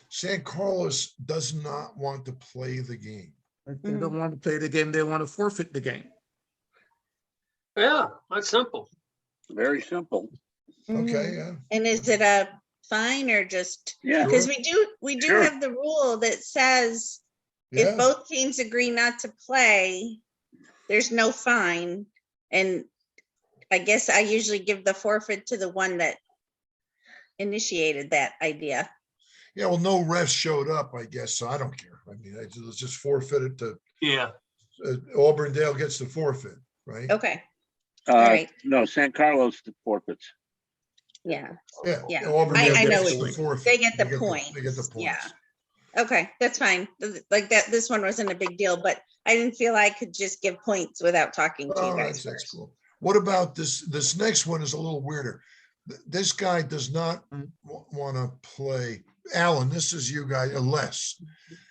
San Carlos does not want to play the game. If they don't want to play the game, they want to forfeit the game. Yeah, that's simple. Very simple. Okay, yeah. And is it a fine or just, Yeah, because we do Sure. have the rule that says if Yeah, both teams agree not to play, there's no fine. And I guess I usually give the forfeit to the one that initiated that idea. yeah, well, no refs showed up, I guess, so I don't care. I mean, it's just forfeited to, Yeah. Auburndale gets the forfeit, right? Okay, right. no, San Carlos forfeits. yeah, Yeah. Yeah. Auburndale I know gets what the forfeit. they get the They get points. the Yeah. points. Okay, that's fine. Like that, this one wasn't a big deal, but I didn't feel I could just give points without talking to you Oh, guys that's first. cool. What about this next one is a little weirder. This guy does not want to play. Alan, this is you guys, Les.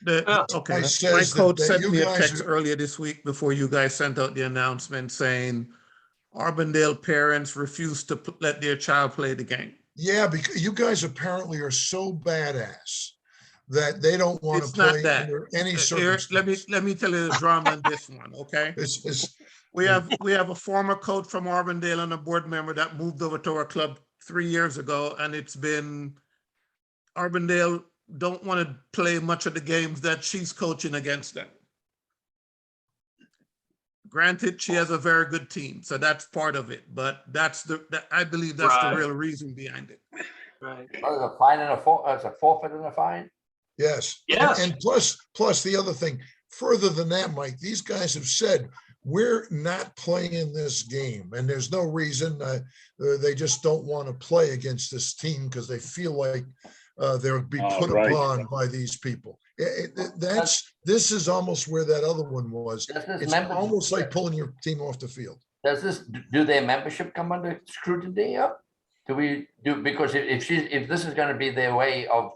Okay, guy my says that- coach that sent you me a guys text are- earlier this week before you guys sent out the announcement saying Arbondale parents refuse to let their child play the game. Yeah, because you guys apparently are so badass that they don't want to It's not play that. under any Eric, circumstance. let me tell you the drama in this one, okay? It's We have a former coach from Arbondale and a board member that moved over to our club 3 years ago, and it's been Arbondale don't want to play much of the games that she's coaching against them. Granted, she has a very good team, so that's part of it, but I believe that's the Right. real reason behind it. Right. There's a fine and there's a forfeit and a fine. Yes. Yes. And plus the other thing, further than that, Mike, these guys have said, we're not playing this game and there's no reason. They just don't want to play against this team because they feel like they'll be put Right. upon by these people. This is almost where that other one was. Does this It's membership- almost like pulling your team off the field. Do their membership come under scrutiny? Do we do, because if this is going to be their way of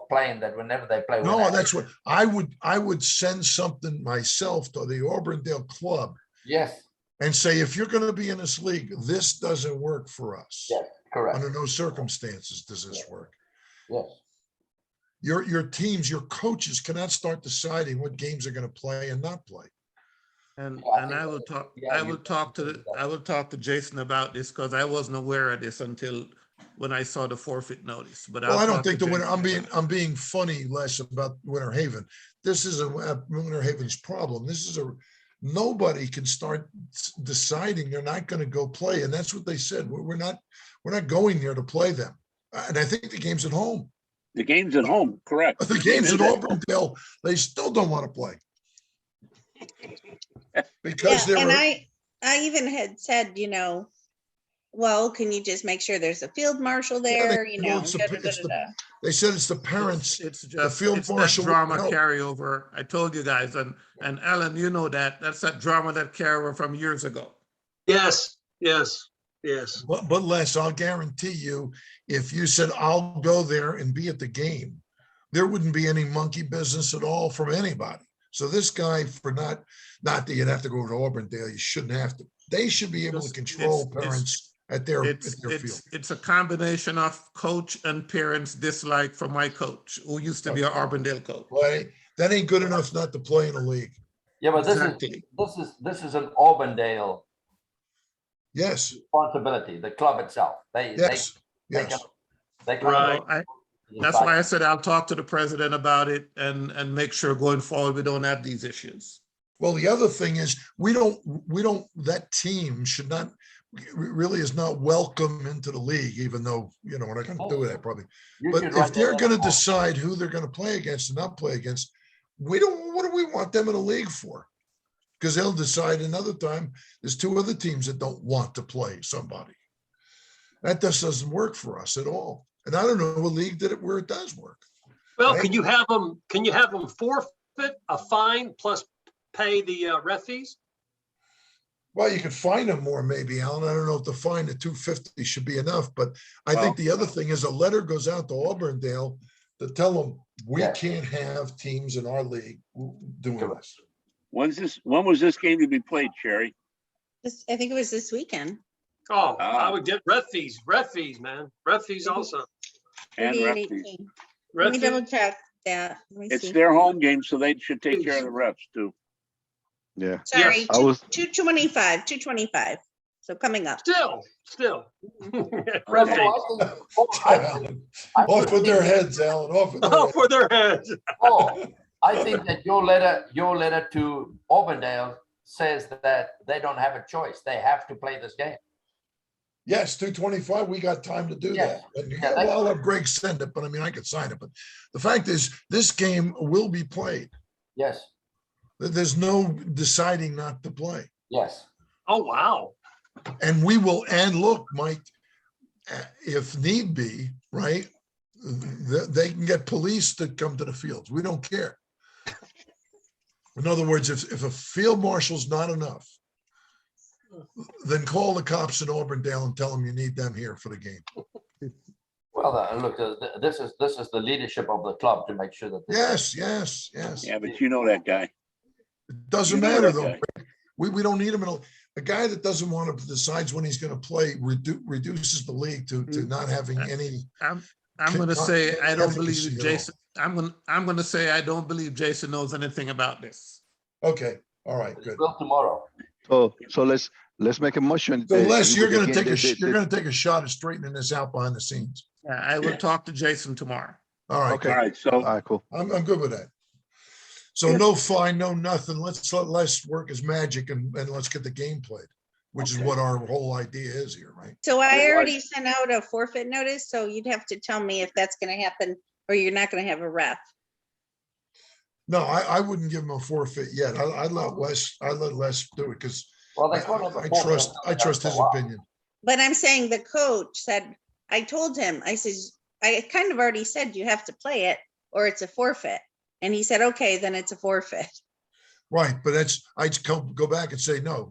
playing, that whenever they play. No, whenever- that's what I would send something myself to the Auburndale club Yes, and say, if you're going to be in this league, this doesn't work for us. yes, correct. Under no circumstances does this work. Yes. Your teams, your coaches cannot start deciding what games are going to play and not play. And Yeah, I and think I will that- talk, yeah, I you- will talk to Jason about this because I wasn't aware of this until when I saw the forfeit notice, but. Well, I'll I don't talk to think the winner, Jason about it. I'm being funny, Les, about Winter Haven. This is a Winter Haven's problem. This is nobody can start deciding they're not going to go play. And that's what they said. We're not going there to play them. And I think the game's at home. The game's at home, correct. The game's at Auburndale. They still don't want to play. Because Yeah, they and were, I even had said, well, can you just make sure there's a field marshal there, well, it's they said it's the parents. It's the just, field it's that marshal would drama help. carryover. I told you guys, and Alan, you know that's that drama that carryover from years ago. Yes, yes, yes. But Les, I'll guarantee you, if you said, I'll go there and be at the game, there wouldn't be any monkey business at all from anybody. So this guy, for not that you'd have to go to Auburndale, you shouldn't have to. They should be able to control parents at their field. It's a combination of coach and parents' dislike for my coach, who used to be an Arbondale coach. Right? That ain't good enough not to play in the league. Yeah, but Exactly. this is an Auburndale Yes, responsibility, the club itself. yes, They yes. can Right. That's why I said I'll talk to the president about it and make sure going forward we don't have these issues. Well, the other thing is, that team should not, really is not welcome into the league, even though, we're not going to do that probably. But if they're going to decide who they're going to play against and not play against, what do we want them in a league for? Because they'll decide another time, there's two other teams that don't want to play somebody. That just doesn't work for us at all. And I don't know a league where it does work. Well, Right. can you have them forfeit a fine plus pay the ref fees? Well, you could fine them more maybe, Alan. I don't know if the fine of $250 should be enough, but I think the other thing is a letter goes out to Auburndale to tell them we Yeah. can't have teams in our league doing this. When was this game to be played, Sherry? I think it was this weekend. Oh, I would get ref fees, man. Ref fees also. And 38, ref fees. 18. Ref Let me fees. double check that. Let me It's see. their home game, so they should take care of the refs too. Yeah, Sorry, I was, 225. So coming up. Still. Okay. Alan, off with their heads, Alan, off with their Oh, heads. for their heads. Oh, I think that your letter to Auburndale says that they don't have a choice. They have to play this game. Yes, 225, we got time to do Yes. that. And, Yeah, well, I'll have Greg send it, but I mean, I could sign it. But the fact is, this game will be played. Yes, There's no deciding not to play. yes. Oh, wow. And we will, and look, Mike, if need be, right? They can get police to come to the fields. We don't care. In other words, if a field marshal's not enough, then call the cops in Auburndale and tell them you need them here for the game. Well, look, this is the leadership of the club to make sure that. Yes. Yeah, but you know that guy. It doesn't You know matter that though. guy. We don't need him. A guy that doesn't want to decides when he's going to play reduces the league to not having any. I'm going to say I don't efficacy believe at all. Jason. I'm going to say I don't believe Jason knows anything about this. Okay, all right, good. Well, tomorrow. So let's make a motion. So Les, you're going to Again, take a shot at straightening this out behind the scenes. I will talk to Jason tomorrow. All right, Okay. All right, All so right, cool. I'm good with that. So no fine, no nothing. Let's let Les work his magic and let's get the game played, which is what our whole idea is here, right? So I already sent out a forfeit notice, so you'd have to tell me if that's gonna happen or you're not gonna have a ref. No, I wouldn't give him a forfeit yet. I'd let Les do it because Well, they call it the I trust his opinion. But I'm saying the coach said, I told him, I says, I kind of already said you have to play it or it's a forfeit. And he said, okay, then it's a forfeit. Right, but I'd go back and say, no,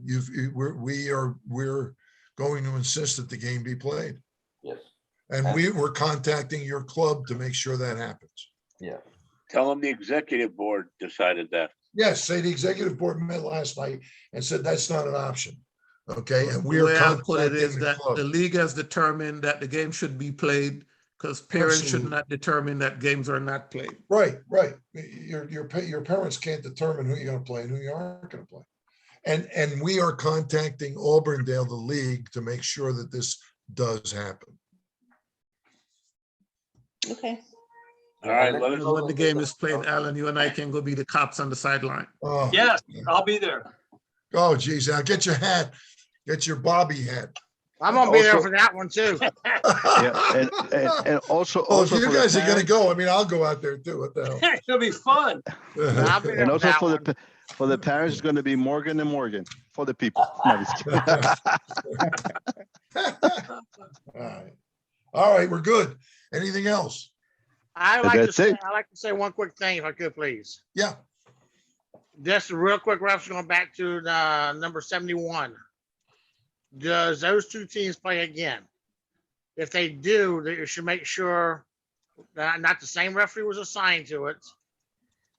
we're going to insist that the game be played. Yes. And we're contacting your club to make sure that happens. Yeah. tell them the executive board decided that. Yes, say the executive board met last night and said that's not an option. Okay, and we The are way I put it contacting is the that club. the league has determined that the game should be played because parents should Absolutely. not determine that games are not played. Right. Your parents can't determine who you're going to play and who you aren't going to play. And we are contacting Auburndale, the league, to make sure that this does happen. Okay. All right, let us, When the game is played, Alan, you and I can go be the cops on the sideline. Oh, Yes, I'll be there. oh, geez, now get your hat, get your Bobby hat. I'm gonna be there Also- for that one too. Yeah, and also, Well, if also you for the guys are going to parents- go, I mean, I'll go out there too. What the It'll be fun. I'll be hell? there and for also that for one. for the parents, it's going to be Morgan and Morgan for the people. No, just kidding. All right, we're good. Anything else? I'd like to That's say, it. I'd like to say one quick thing if I could, please. Yeah. Just a real quick reference going back to the number 71. Does those two teams play again? If they do, they should make sure that not the same referee was assigned to it.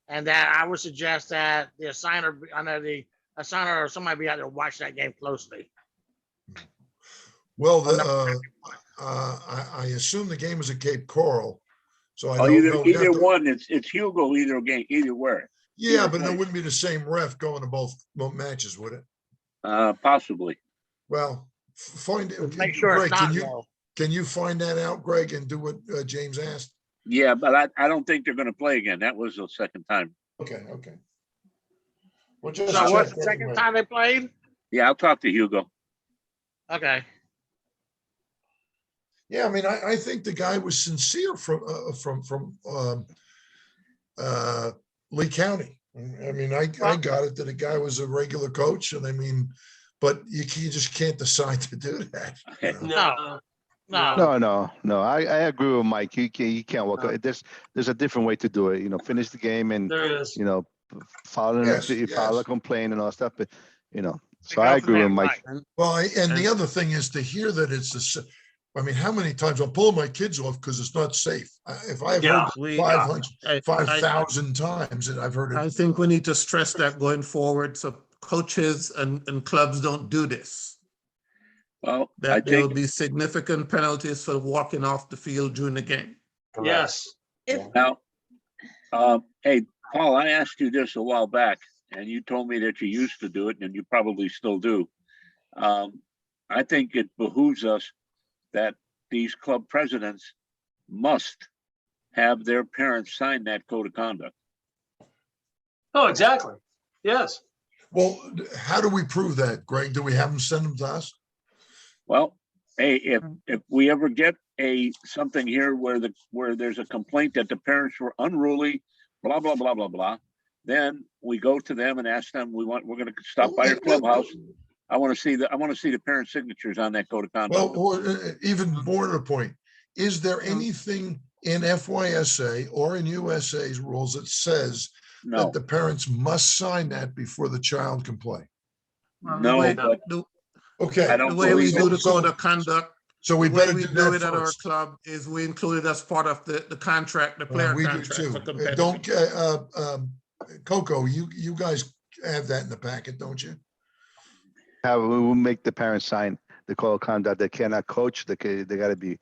And that I would suggest that the assigner, the assigner or somebody be out there watch that game closely. Well, I assume the game is at Cape Coral, so I oh, don't know. either one, it's Hugo, either game, either where. Yeah, either but it place. wouldn't be the same ref going to both matches, would it? Possibly. Well, find it. Make sure Greg, it's not though. can you find that out, Greg, and do what James asked? Yeah, but I don't think they're gonna play again. That was the second time. Okay. Well, just So what's check the second anyway. time they played? Yeah, I'll talk to Hugo. Okay. Yeah, I mean, I think the guy was sincere from Lee County. I mean, I got it that the guy was a regular coach, and I mean, but you just can't decide to do that. you know? No. No. I agree with Mike. You can't walk. There's a different way to do it. You know, finish the game and There is. file Yes, file a yes. complaint and all that stuff. But so I agree with Mike. Well, and the other thing is to hear that I mean, how many times I'm pulling my kids off because it's not safe. If I've Yeah. heard 5,000 times, and I've heard I it. think we need to stress that going forward, so coaches and clubs don't do this. Well, I That there will think, be significant penalties for walking off the field during the game. Yes. now, hey, Paul, I asked you this a while back, and you told me that you used to do it, and you probably still do. I think it behooves us that these club presidents must have their parents sign that code of conduct. Oh, exactly. Yes. Well, how do we prove that, Greg? Do we have them send them to us? Well, hey, if we ever get something here where there's a complaint that the parents were unruly, blah, blah, blah, blah, blah, then we go to them and ask them, we're going to stop by your clubhouse. I want to see the parent signatures on that code of conduct. Well, even more to the point, is there anything in FYSA or in USA's rules that says No, that the parents must sign that before the child can play? no, but Okay. I don't The way we believe do it. the code of conduct, So we the way better we do do it that at our first. club is we include it as part of the contract, the player We do contract too. for competitive. Don't, Coco, you guys have that in the packet, don't you? How we will make the parents sign the code of conduct. They cannot coach. They got to be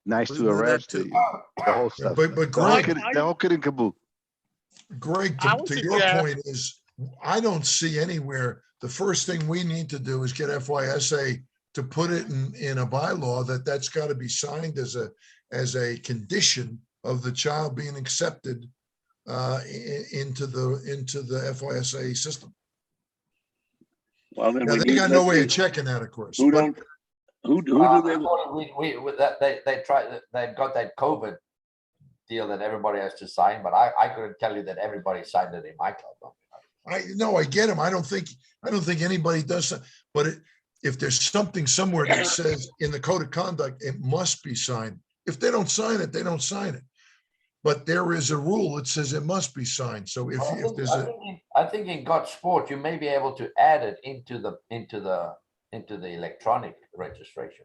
nice We to do that arrest, too. the whole stuff. But The whole Greg, kid and caboodle. Greg, I would to your suggest- point is, I don't see anywhere, the first thing we need to do is get FYSA to put it in a bylaw that's got to be signed as a condition of the child being accepted into the FYSA system. Well, then Now, we they need, got no let's way see, of checking that, of course. who but- don't, who do they, We with that, they tried, they've got that COVID deal that everybody has to sign, but I couldn't tell you that everybody signed it in my club. I get him. I don't think anybody does that. But if there's something somewhere that says in the code of conduct, it must be signed. If they don't sign it, they don't sign it. But there is a rule that says it must be signed. So if there's I think in God Sport, you may be able to add it into the electronic registration.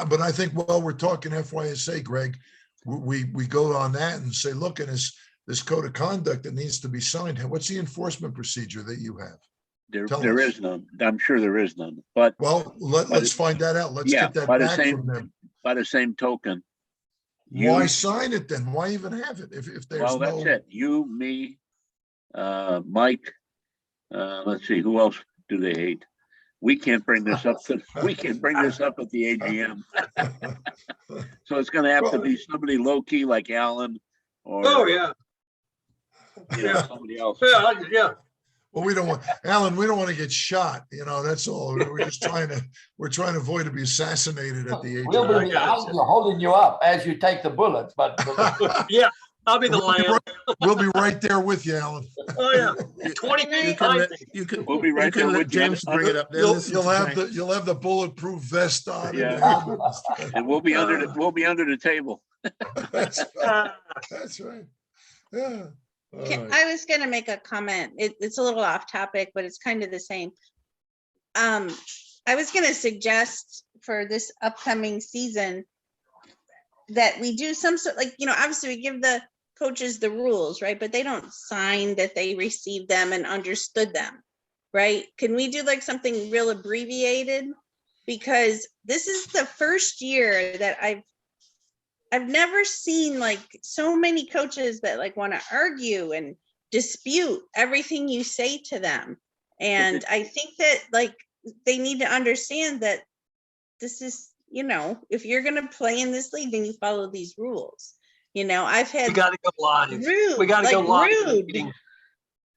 but I think while we're talking FYSA, Greg, we go on that and say, look, and this code of conduct that needs to be signed. What's the enforcement procedure that you have? Tell there us. is none. I'm sure there is none, but Well, let's find that out. Let's yeah, get that by the back same- from them. by the same token, Why you, sign it then? Why even have it if there's well, that's no? it. You, me, Mike, let's see, who else do they hate? We can't bring this up at the AGM. So it's gonna have to be somebody low key like Alan or. Oh, yeah. Somebody else. Yeah. Well, we don't want, Alan, we don't want to get shot, that's all. We're trying to avoid to be assassinated at the AGM. We're holding you up as you take the bullets, but Yeah, I'll be the lamb. We'll be right there with you, Alan. Oh, yeah. 20 You feet can behind let, me. you can, We'll be you right can there let with you. James bring it up. They'll listen You'll to have James. you'll have the bulletproof vest on. and Yeah. the helmet. And we'll be under the table. That's right. That's right. Yeah. All right. I was gonna make a comment. It's a little off topic, but it's kind of the same. I was gonna suggest for this upcoming season that we do some sort, obviously we give the coaches the rules, right? But they don't sign that they received them and understood them, right? Can we do like something real abbreviated? Because this is the first year that I've never seen like so many coaches that like want to argue and dispute everything you say to them. And I think that like they need to understand that this is, if you're going to play in this league, then you follow these rules. I've had We got to go live. rude, We got to go live. rude.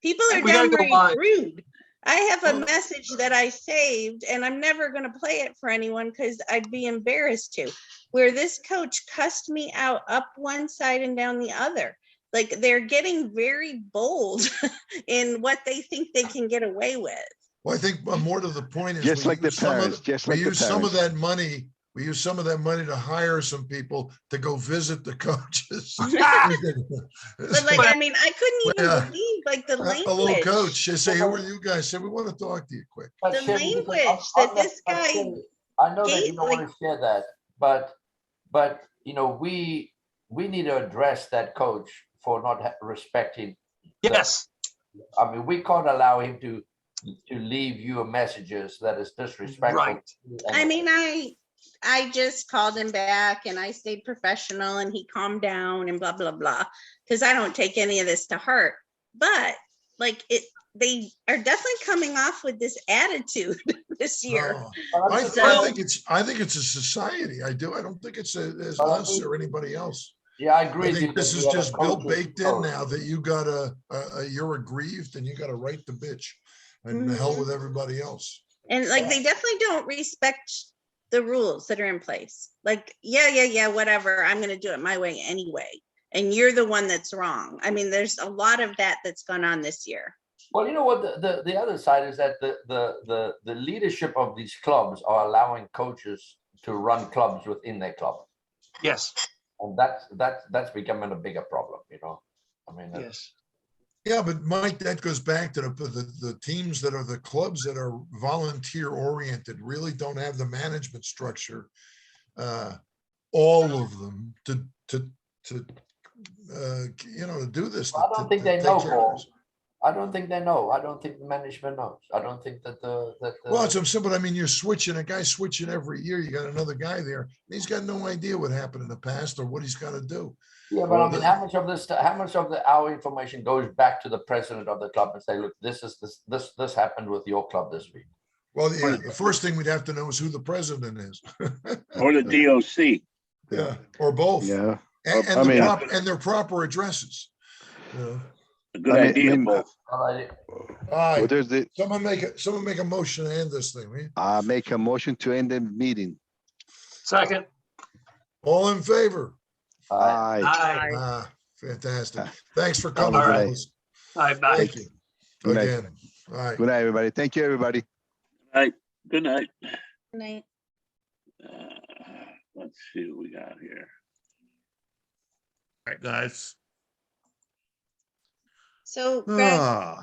People are We gotta go downright live. rude. I have a message that I saved and I'm never going to play it for anyone because I'd be embarrassed to, where this coach cussed me out up one side and down the other. Like they're getting very bold in what they think they can get away with. Well, I think more to the point is Just we like the use some of parents, just we like the use some of parents. that money. We use some of that money to hire some people to go visit the coaches. But like, I mean, I couldn't even Yeah. believe like the A little language. coach, they say, who are you guys? Say, we want to talk to you quick. But The Shelby, language that this guy I know that you gave, don't want to share that, but we need to address that coach for not respecting. Yes. I mean, we can't allow him to leave you messages that is disrespectful. Right. I mean, I just called him back and I stayed professional and he calmed down and blah, blah, blah. Cause I don't take any of this to heart, but like they are definitely coming off with this attitude this year. No, I So- think it's a society. I do. I don't think it's as us or anybody else. Yeah, I agree. I with you think this that is we have a just built culture baked in code. now that you gotta, you're aggrieved and you gotta write the bitch. And the hell with everybody else. And like, they definitely don't respect the rules that are in place. Like, yeah, whatever, I'm gonna do it my way anyway. And you're the one that's wrong. I mean, there's a lot of that that's gone on this year. Well, you know what, the other side is that the leadership of these clubs are allowing coaches to run clubs within their club. Yes, And that's becoming a bigger problem, you know? I mean, yes. Yeah, but Mike, that goes back to the teams that are the clubs that are volunteer oriented, really don't have the management structure. All of them to do this. I don't think to they take know, care of Paul. this. I don't think they know. I don't think the management knows. I don't think that Well, it's simple. I mean, you're switching, a guy switching every year. You got another guy there. And he's got no idea what happened in the past or what he's got to do. Yeah, but I mean, how much of our information goes back to the president of the club and say, look, this happened with your club this week? Well, yeah, the first thing we'd have to know is who the president is. Or the DOC. Yeah, or both. Yeah. And I mean- their proper addresses. Yeah. A good I mean- idea, I mean, both. All Well, right, there's the, someone make a motion to end this thing, will you? I make a motion to end the meeting. Second. All in favor? Aye. Aye. Ah, fantastic. Thanks for Have coming, a good day. fellas. Aye, bye. Thank you. Good night. Again. All right. Good night, everybody. Thank you, everybody. Good night. Good night. Let's see what we got here. All right, guys. So Greg, Ah.